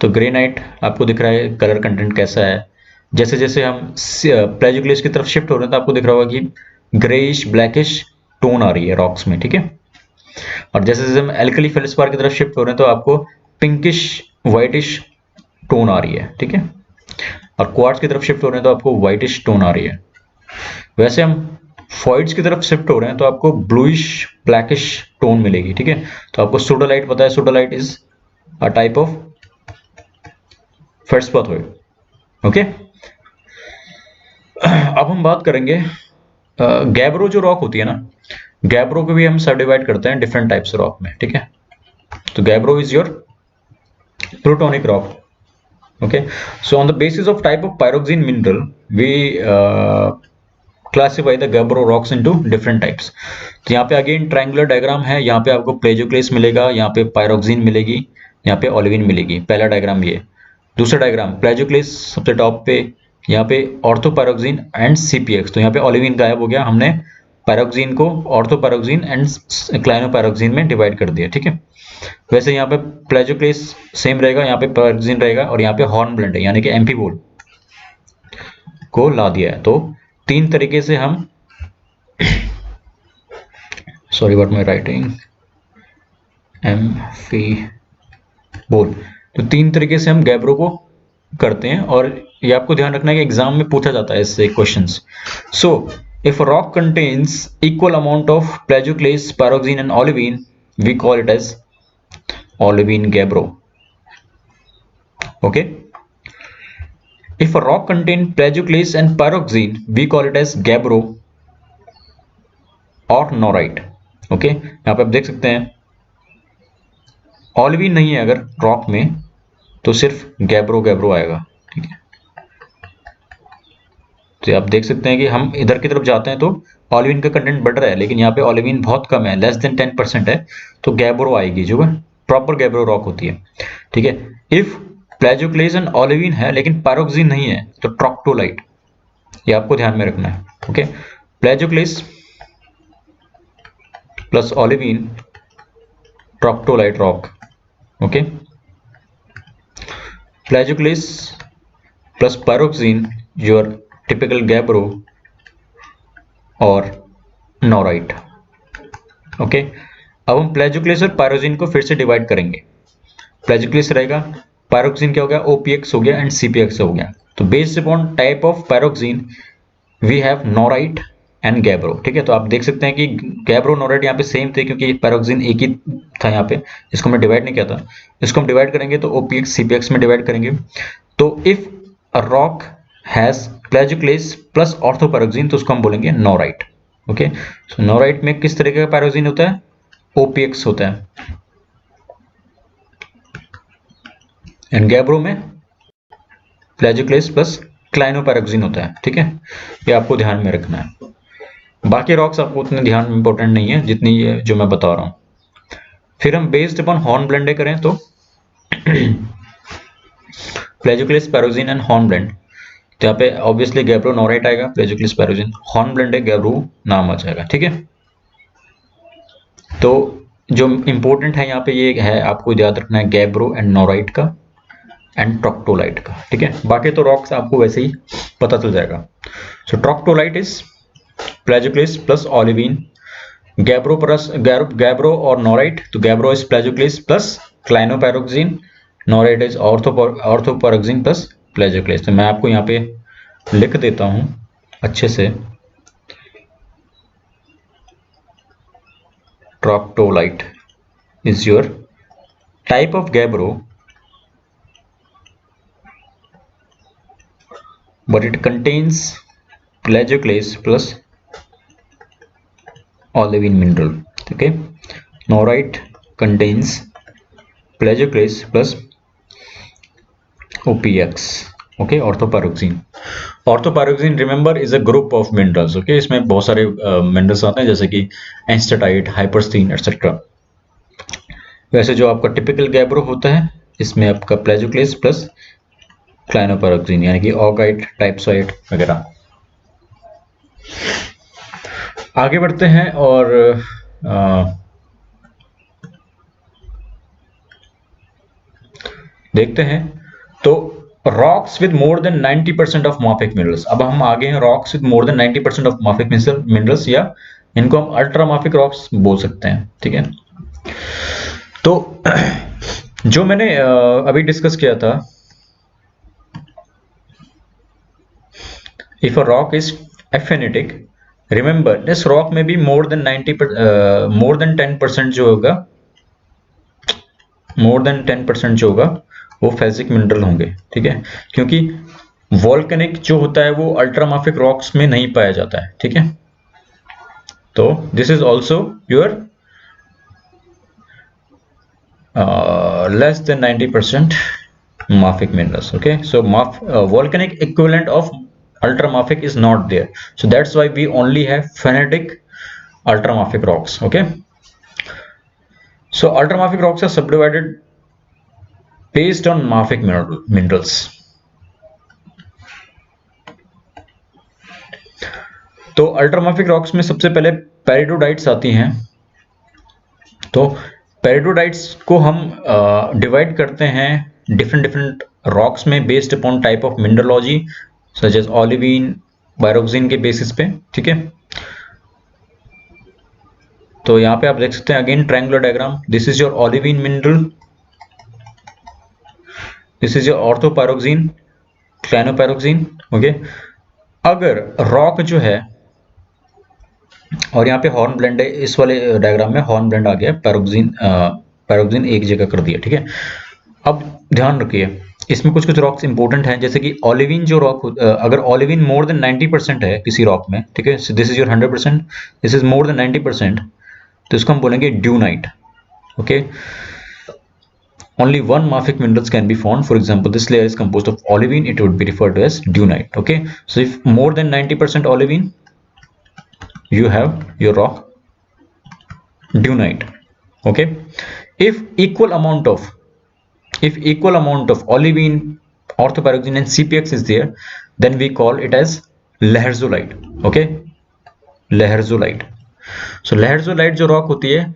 तो ग्रेनाइट आपको दिख रहा है कलर कंटेंट कैसा है। जैसे जैसे हम प्लेजियोक्लेस की तरफ शिफ्ट हो रहे हैं तो आपको दिख रहा होगा कि ग्रेइश ब्लैकिश टोन आ रही है रॉक्स में, ठीक है। और जैसे जैसे हम एल्कली फेल्सपार की तरफ शिफ्ट हो रहे हैं तो आपको पिंकिश व्हाइटिश टोन आ रही है, ठीक है। और क्वार्ट्ज की तरफ शिफ्ट हो रहे हैं तो आपको व्हाइटिश टोन आ रही है। वैसे हम फॉइड्स की तरफ शिफ्ट हो रहे हैं तो आपको ब्लूइश ब्लैकिश टोन मिलेगी, ठीक है। तो आपको सोडोलाइट पता है, sodalite is a type of feldspathoid. Okay, अब हम बात करेंगे गैब्रो जो रॉक होती है ना, गैब्रो को भी हम सब डिवाइड करते हैं डिफरेंट टाइप्स रॉक में, ठीक है। तो gabbro is your plutonic rock. Okay, so on the basis of type of pyroxene mineral, we classify the gabbro rocks into different types. तो यहाँ पे अगेन ट्रायंगुलर डायग्राम है, यहाँ पे आपको प्लेजियोक्लेस मिलेगा, यहाँ पे पायरोक्सिन मिलेगी, यहाँ पे ओलिविन मिलेगी। पहला डायग्राम ये। दूसरा डायग्राम प्लेजियोक्लेस सबसे टॉप पे, यहाँ पे ऑर्थोपायरोक्सिन एंड सीपीएक्स। तो यहाँ पे ओलिविन गायब हो गया, हमने पायरोक्सिन को ऑर्थोपायरोक्सिन एंड क्लाइनोपायरोक्सिन में डिवाइड कर दिया, ठीक है। वैसे यहाँ पे प्लेजियोक्लेस सेम रहेगा, यहाँ पे पायरोक्सिन रहेगा, और यहाँ पे हॉर्नब्लेंड है यानी कि एम्फीबोल को ला दिया है। तो तीन तरीके से हम sorry what my writing, amphibole, तो तीन तरीके से हम गैब्रो को करते हैं। और ये आपको ध्यान रखना है कि एग्जाम में पूछा जाता है इससे questions. So if rock contains equal amount of plagioclase, pyroxene and olivine, we call it as olivine gabbro. Okay, if a rock contain plagioclase and pyroxene, we call it as gabbro or norite. Okay, यहाँ पे आप देख सकते हैं olivine नहीं है अगर rock में तो सिर्फ गैब्रो गैब्रो आएगा, ठीक है। तो आप देख सकते हैं कि हम इधर की तरफ जाते हैं तो ओलिविन का कंटेंट बढ़ रहा है, लेकिन यहाँ पे ओलिविन बहुत कम है, लेस देन 10% है, तो गैब्रो आएगी जो है प्रॉपर गैब्रो रॉक होती है, ठीक है। इफ प्लेजियोक्लेस एंड ओलिविन है लेकिन पायरोक्सिन नहीं है तो ट्रॉक्टोलाइट, ये आपको ध्यान में रखना है। Okay, plagioclase plus olivine, troctolite rock. Okay, plagioclase plus pyroxene your typical gabbro और नोराइट। ओके, अब हम प्लेजियोक्लेस और पायरोक्सिन को फिर से डिवाइड करेंगे। प्लेजियोक्लेस रहेगा, पायरोक्सिन क्या हो गया, ओपीएक्स हो गया एंड सीपीएक्स हो गया। तो based upon type of pyroxene we have norite and gabbro, ठीक है। तो आप देख सकते हैं कि गैब्रो नोराइट यहाँ पे सेम थे क्योंकि पायरोक्सिन एक ही था यहाँ पे, इसको हमने डिवाइड नहीं किया था। इसको हम डिवाइड करेंगे तो ओपीएक्स सीपीएक्स में डिवाइड करेंगे। तो if a rock has plagioclase plus orthopyroxene तो उसको हम बोलेंगे नोराइट। ओके, सो नोराइट में किस तरीके का पायरोक्सिन होता है, ओपीएक्स होता है, एंड गैब्रो में प्लेजियोक्लेस प्लस क्लाइनोपायरोक्सिन होता है, ठीक है। ये आपको ध्यान में रखना है। बाकी रॉक्स आपको उतने ध्यान इंपॉर्टेंट नहीं है जितनी ये जो मैं बता रहा हूं। फिर हम बेस्ड अपॉन हॉर्नब्लेंडे करें तो प्लेजियोक्लेस, पायरोक्सिन एंड हॉर्नब्लेंड, तो यहाँ पे ऑब्वियसली गैब्रो नोराइट आएगा, प्लेजियोक्लेस पायरोक्सिन, हॉर्नब्लेंडे गैब्रो नाम आ जाएगा, ठीक है। तो जो इंपॉर्टेंट है यहाँ पे ये है, आपको याद रखना है गैब्रो एंड नोराइट का एंड ट्रॉक्टोलाइट का, ठीक है। बाकी तो रॉक्स आपको वैसे ही पता चल जाएगा। So troctolite is plagioclase plus olivine, gabbro और नोराइट, तो gabbro is plagioclase plus clinopyroxene, norite is orthopyroxene plus plagioclase. तो मैं आपको यहाँ पे लिख देता हूं अच्छे से, troctolite is your type of gabbro but it contains plagioclase plus olivine mineral. Okay, norite contains plagioclase plus OPX. Okay, orthopyroxene. Orthopyroxene remember is a group of minerals. Okay, इसमें बहुत सारे minerals आते हैं जैसे कि एंस्टेटाइट, हाइपरस्टीन एटसेट्रा। वैसे जो आपका टिपिकल गैब्रो होता है इसमें आपका प्लेजोक्लेस प्लस क्लाइनोपैरोक्सीन यानी कि ऑगाइट, टाइपसाइट वगैरह। आगे बढ़ते हैं और देखते हैं। तो rocks with more than 90% of mafic minerals, अब हम आगे हैं rocks with more than 90% of mafic minerals, या इनको हम अल्ट्रामाफिक रॉक्स बोल सकते हैं, ठीक है। तो जो मैंने अभी डिस्कस किया था, if a rock is aphanitic, remember this rock में भी मोर देन 10% जो होगा, मोर देन 10% जो होगा वो फेजिक मिनरल होंगे, ठीक है, क्योंकि वोल्केनिक जो होता है वो अल्ट्रामाफिक रॉक्स में नहीं पाया जाता है, ठीक है। तो this is also your less than 90% mafic minerals, okay। So volcanic equivalent of ultramafic is not there, so that's why we only have phenetic ultramafic rocks, okay। So ultramafic rocks are subdivided based on mafic minerals। तो अल्ट्रामाफिक rocks में सबसे पहले पेरिडोडाइट्स आती हैं। तो पेरिडोडाइट्स को हम divide करते हैं डिफरेंट रॉक्स में based upon type of mineralogy such as olivine, pyroxene के बेसिस पे, ठीक है। तो यहाँ पे आप देख सकते हैं again triangular diagram, this is your olivine mineral, this is your orthopyroxene, clinopyroxene, okay. अगर रॉक जो है, और यहाँ पे हॉर्न ब्लेंड है, इस वाले डायग्राम में हॉर्न ब्लेंड आ गया, पैरोक्सिन एक जगह कर दिया, ठीक है। अब ध्यान रखिए इसमें कुछ रॉक्स इंपॉर्टेंट हैं, जैसे कि ओलिवीन जो रॉक, अगर ओलिवीन मोर देन 90% है किसी रॉक में, ठीक है, this is your 100%, this is more than 90%, तो इसको हम बोलेंगे ड्यूनाइट, okay. Only one mafic minerals can be found. For example, this layer is composed of olivine. It would be referred to as dunite. Okay. So if more than 90% olivine, you have your rock dunite. Okay. If equal amount of olivine, orthopyroxene and CPX is there, then we call it as laherzolite. Okay. Laherzolite. So laherzolite जो rock होती है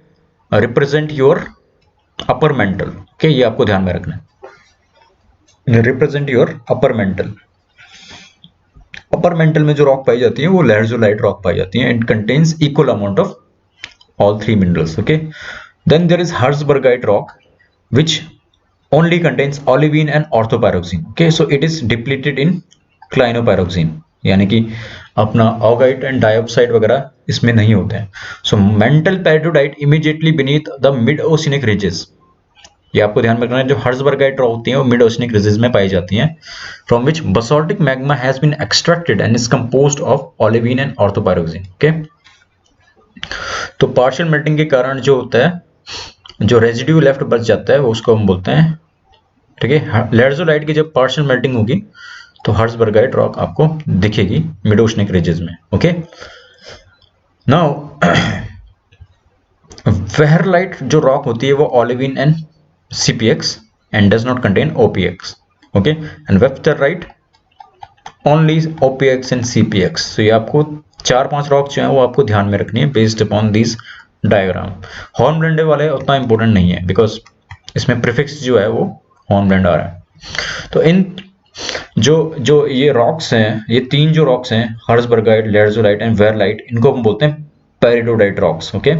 represent your upper mantle, okay, ये आपको ध्यान में रखना है, represent your upper mantle. Upper mantle में जो रॉक पाई जाती है वो लैटरलाइट रॉक पाई जाती है, it contains equal amount of all three minerals, okay. Then there is harzburgite rock which only contains olivine and orthopyroxene, okay. So it is depleted in clinopyroxene, यानी कि अपना ऑगाइट एंड डाइऑक्साइड वगैरह इसमें नहीं होते हैं। So mantle peridotite immediately beneath the mid oceanic ridges, ये आपको ध्यान में रखना है। जो हर्ट्जबर्गाइट रॉक होती हैं वो मिड ओशिनिक रिजेस में पाई जाती हैं, from which basaltic magma has been extracted and is composed of olivine and orthopyroxene, okay. तो पार्शियल मेल्टिंग के कारण जो होता है, जो रेजिड्यू लेफ्ट बच जाता है वो उसको हम बोलते हैं, ठीक है। लैटरलाइट की जब पार्शियल मेल्टिंग होगी तो हर्ट्जबर्गाइट रॉक आपको दिखेगी मिड ओशिनिक रिजेस में, ओके। नाउ वेहरलाइट जो रॉक होती है वो olivine and CPX and does not contain OPX, okay, and websterite only OPX and CPX। so ये आपको 4-5 रॉक जो है वो आपको ध्यान में रखनी है based upon this diagram. Horn blende वाले उतना इंपॉर्टेंट नहीं है बिकॉज इसमें प्रीफिक्स जो है वो हॉर्न ब्लेंड आ रहा है। तो इन जो ये रॉक्स हैं, ये तीन जो रॉक्स हैं, हर्ट्जबर्गाइट, लैटरलाइट एंड वेहरलाइट, इनको हम बोलते हैं पेरिडोडाइट रॉक्स, ओके।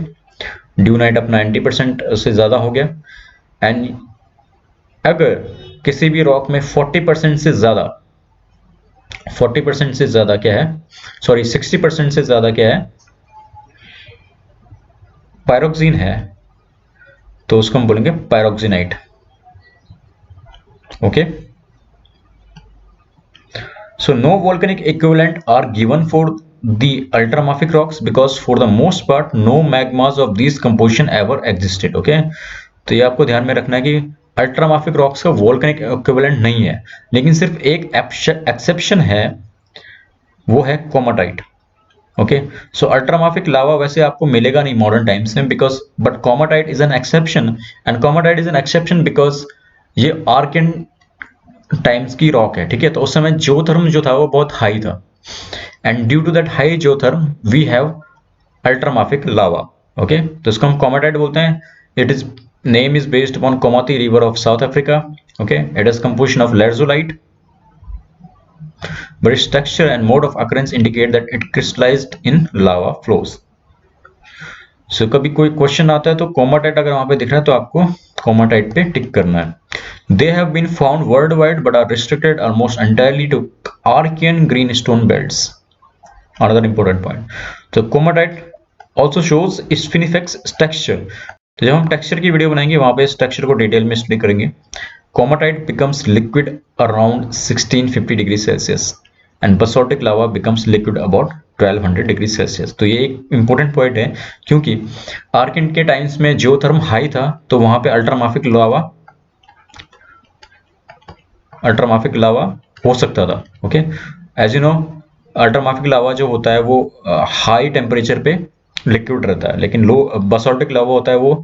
ड्यूनाइट अपना 90% से ज्यादा हो गया, एंड अगर किसी भी रॉक में 40% से ज्यादा क्या है, सॉरी 60% से ज्यादा क्या है, पायरोक्सिन है, तो उसको हम बोलेंगे pyroxenite, okay. So no volcanic equivalent are given for the ultramafic rocks because for the most part no magmas of these composition ever existed, okay। तो ये आपको ध्यान में रखना है कि अल्ट्रामाफिक रॉक्स का वोल्केनिक इक्विवेलेंट नहीं है, लेकिन सिर्फ एक एक्सेप्शन है, वो है कोमाटाइट, ओके। सो अल्ट्रामाफिक लावा वैसे आपको मिलेगा नहीं मॉडर्न टाइम्स में because, but komatiite is an exception, and komatiite is an exception because ये आर्कियन टाइम्स की रॉक है, ठीक है। तो उस समय जियोथर्म जो था वो बहुत हाई था, and due to that high geotherm we have ultramafic lava. Okay, तो इसको हम कोमाटाइट बोलते हैं। It is name is based upon Komati river of South Africa. Okay, it is composition of lherzolite, but its texture and mode of occurrence indicate that it crystallized in lava flows. So कभी कोई question आता है तो कोमाटाइट अगर वहां पे दिख रहा है तो आपको कोमाटाइट पे टिक करना है। They have been found worldwide but are restricted almost entirely to Archean greenstone belts. Another important point. So कोमाटाइट also shows spinifex texture. तो जब हम टेक्सचर की वीडियो बनाएंगे वहां पे इस टेक्सचर को डिटेल में स्टडी करेंगे। कोमाटाइट becomes liquid around 1650 degree Celsius and basaltic lava becomes liquid about 1200 degree Celsius. तो ये एक इंपॉर्टेंट पॉइंट है, क्योंकि आर्कियन के टाइम्स में जियोथर्म हाई था तो वहां पे अल्ट्रामाफिक लावा हो सकता था। ओके, एज यू नो अल्ट्रामाफिक लावा जो होता है वो हाई टेम्परेचर पे लिक्विड रहता है, लेकिन लो बासाल्टिक लावा होता है वो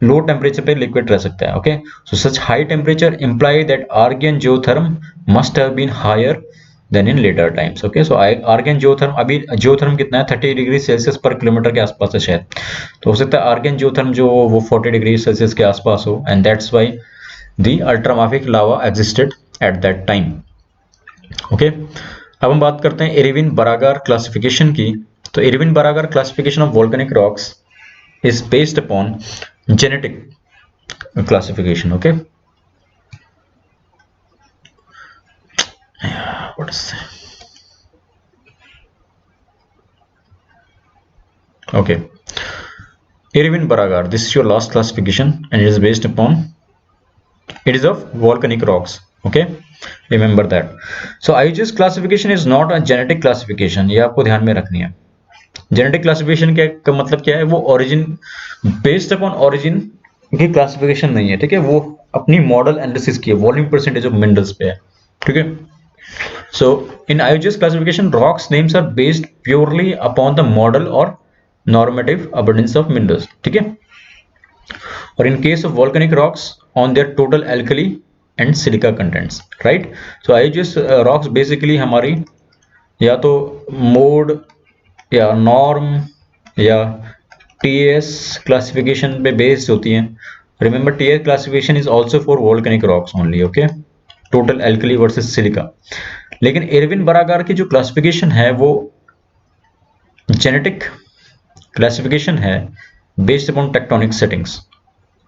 लो टेम्परेचर पे लिक्विड रह सकता है। Okay, so such high temperature imply that Archean geotherm must have been higher than in later times. Okay, so Archean geotherm, अभी जियोथर्म कितना है 30 डिग्री सेल्सियस पर किलोमीटर के आसपास है शायद, तो हो सकता है आर्कियन जियोथर्म जो वो 40 डिग्री सेल्सियस के आसपास हो, and that's why the ultramafic lava existed at that time. Okay, अब हम बात करते हैं इरविन बरागार क्लासिफिकेशन की। तो Irvine Baragar classification of volcanic rocks is based upon genetic classification. Okay, what is okay, Irwin Baragar, this is your last classification and it is based upon, it is of volcanic rocks. Okay, remember that. So IUCS classification is not a genetic classification, ये आपको ध्यान में रखनी है। Genetic classification का मतलब क्या है, वो ओरिजिन बेस्ड अपॉन ओरिजिन की क्लासिफिकेशन नहीं है, ठीक है। वो अपनी मॉडल एनालिसिस की है, वॉल्यूम परसेंटेज ऑफ मिनरल्स पे है, ठीक है। So in IUGS classification rocks names are based purely upon the modal और नॉर्मेटिव अबंडेंस ऑफ मिनरल्स, ठीक है। और in case of volcanic rocks on their total alkali and silica contents, right. So IUGS rocks basically हमारी या तो mode या norm या TS classification पे बेस्ड होती हैं। Remember TS classification is also for volcanic rocks only. Okay, total alkali versus silica. लेकिन Irvine Baragar की जो क्लासिफिकेशन है वो जेनेटिक क्लासिफिकेशन है based upon tectonic settings.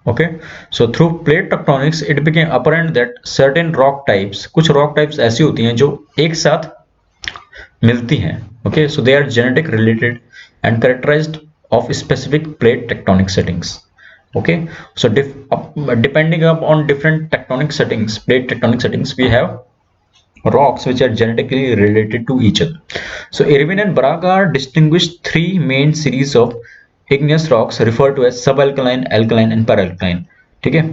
Okay, so through plate tectonics it became apparent that certain rock types, कुछ rock types ऐसी होती हैं जो एक साथ मिलती हैं। Okay, so they are genetic related and characterised of specific plate tectonic settings. Okay, so depending on different tectonic settings, plate tectonic settings, we have rocks which are genetically related to each other. So Irwin and Baragar distinguished three main series of igneous rocks referred to as subalkaline, alkaline and paralkaline, ठीक है।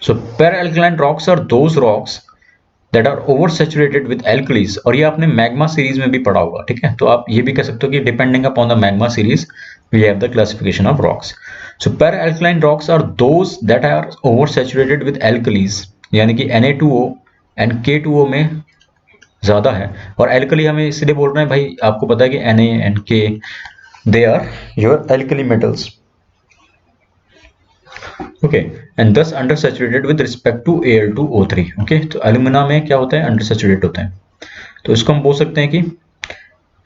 So paralkaline rocks are those rocks that are oversaturated with alkalis, और ये आपने magma series में भी पढ़ा होगा, ठीक है। तो आप ये भी कह सकते हो कि depending upon the magma series we have the classification of rocks. So paralkaline rocks are those that are oversaturated with alkalis, यानी कि Na2O and K2O में ज्यादा है, और alkali हमें इसलिए बोल रहे हैं भाई, आपको पता है कि Na and K they are your alkali metals. Okay, and thus undersaturated with respect to Al2O3. Okay, तो एल्यूमिना में क्या होता है, अंडरसैचुरेट होता है। तो इसको हम बोल सकते हैं कि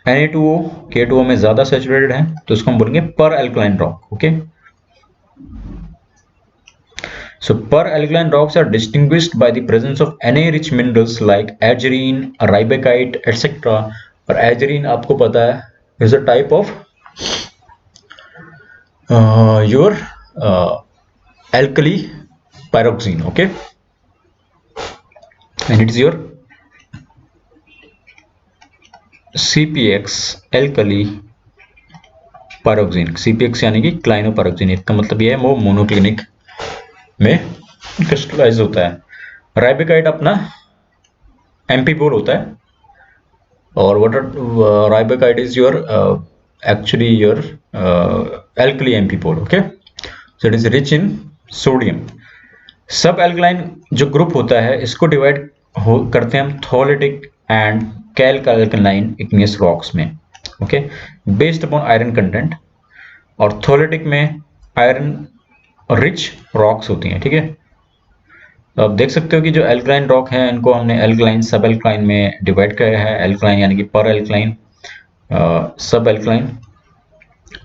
Na2O K2O में ज्यादा सैचुरेटेड है, तो इसको हम बोलेंगे पर alkaline rock. Okay, so peralkaline rocks are distinguished by the presence of Na rich minerals like aegirine, riebeckite etcetera. और एजरीन आपको पता है is a type of your alkali pyroxene. Okay, and it is your CPX alkali pyroxene. CPX यानी कि क्लाइनोपायरोक्सिन, इसका मतलब ये है वो मोनोक्लिनिक में क्रिस्टलाइज होता है। राइबेकाइट अपना एम्पीपोल होता है, और what riebeckite is your actually your alkali amphibole. Okay, so it is rich in sodium. Subalkaline जो ग्रुप होता है इसको डिवाइड करते हैं हम tholeiitic and calc alkaline igneous rocks में, okay, based upon iron content. और थोलेटिक में आयरन रिच रॉक्स होती हैं, ठीक है। तो आप देख सकते हो कि जो एल्कलाइन रॉक हैं इनको हमने एल्कलाइन सब एल्कलाइन में डिवाइड किया है। एल्कलाइन यानी कि पर एल्कलाइन, सब एल्कलाइन,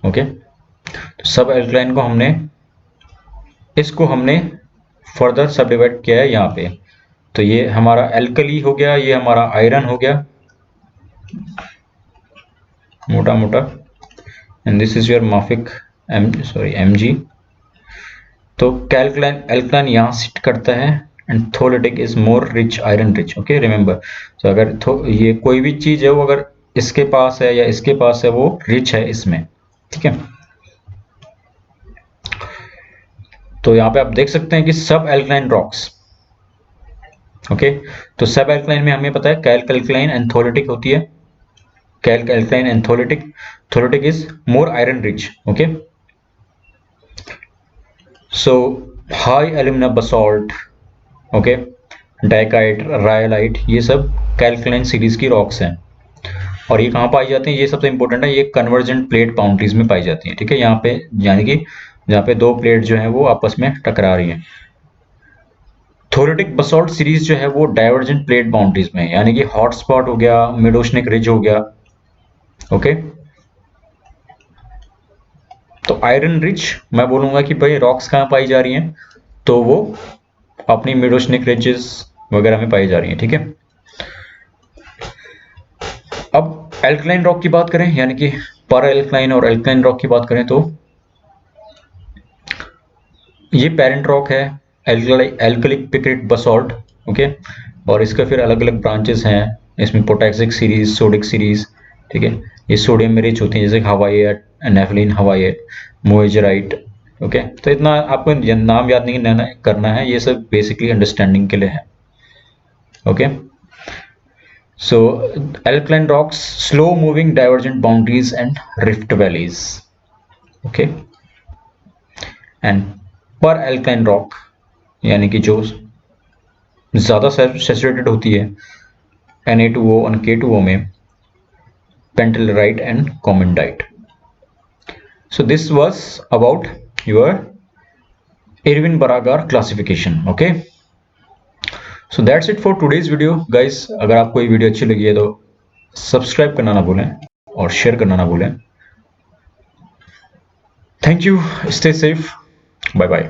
ओके। तो सब एल्कलाइन को इसको हमने फर्दर सब डिवाइड किया है यहाँ पे। तो ये हमारा एल्कली हो गया, ये हमारा आयरन हो गया मोटा मोटा, and this is your mafic Mg। तो कैल्कलाइन एल्कलाइन यहाँ सिट करता है and tholeiitic is more rich, iron rich, okay remember. तो अगर ये कोई भी चीज है वो अगर इसके पास है या इसके पास है वो रिच है इसमें, ठीक है। तो यहाँ पे आप देख सकते हैं कि सब एल्कलाइन रॉक्स, ओके। तो सब एल्कलाइन में हमें पता है कैल्क एल्कलाइन एंड थोलेटिक होती है, calc alkaline and tholeiitic is more iron rich, okay. So high alumina basalt, okay, dacite, rhyolite, ये सब कैल्कलाइन सीरीज की रॉक्स हैं। और ये कहाँ पाई जाती हैं, ये सबसे इंपॉर्टेंट है, ये कन्वर्जेंट प्लेट बाउंड्रीज में पाई जाती हैं, ठीक है। यहाँ पे यानी कि जहाँ पे दो प्लेट जो है वो आपस में टकरा रही हैं। थोलेटिक बसॉल्ट सीरीज जो है वो डाइवर्जेंट प्लेट बाउंड्रीज में है, यानी कि हॉट स्पॉट हो गया, मिड ओशनिक रिज हो गया, ओके। तो आयरन रिच मैं बोलूंगा कि भाई रॉक्स कहाँ पाई जा रही हैं, तो वो अपनी मिड ओशनिक रिजेस वगैरह में पाई जा रही हैं, ठीक है। अब एल्कलाइन रॉक की बात करें, यानी कि पर एल्कलाइन और एल्कलाइन रॉक की बात करें, तो ये पेरेंट रॉक है एल्कलिक पिक्रिट बसॉल्ट, ओके। और इसका फिर अलग अलग ब्रांचेस हैं, इसमें पोटेक्सिक सीरीज, सोडिक सीरीज, ठीक है। ये सोडियम में रिच होती है, जैसे हवाईट, नेफलिन हवाईट, मोइजराइट, ओके। तो इतना आपको नाम याद नहीं करना है, ये सब बेसिकली अंडरस्टैंडिंग के लिए है, okay. So alkaline rocks, slow moving divergent boundaries and rift valleys, okay. And पर एल्कलाइन रॉक यानी कि जो ज्यादा सैचुरेटेड होती है Na2O और K2O में, पेंटेलराइट and कॉमेंडाइट। So this was about your Irwin Baragar classification, okay? So that's it for today's video, guys. अगर आपको ये वीडियो अच्छी लगी है तो सब्सक्राइब करना ना भूलें और शेयर करना ना भूलें। Thank you. Stay safe. Bye bye.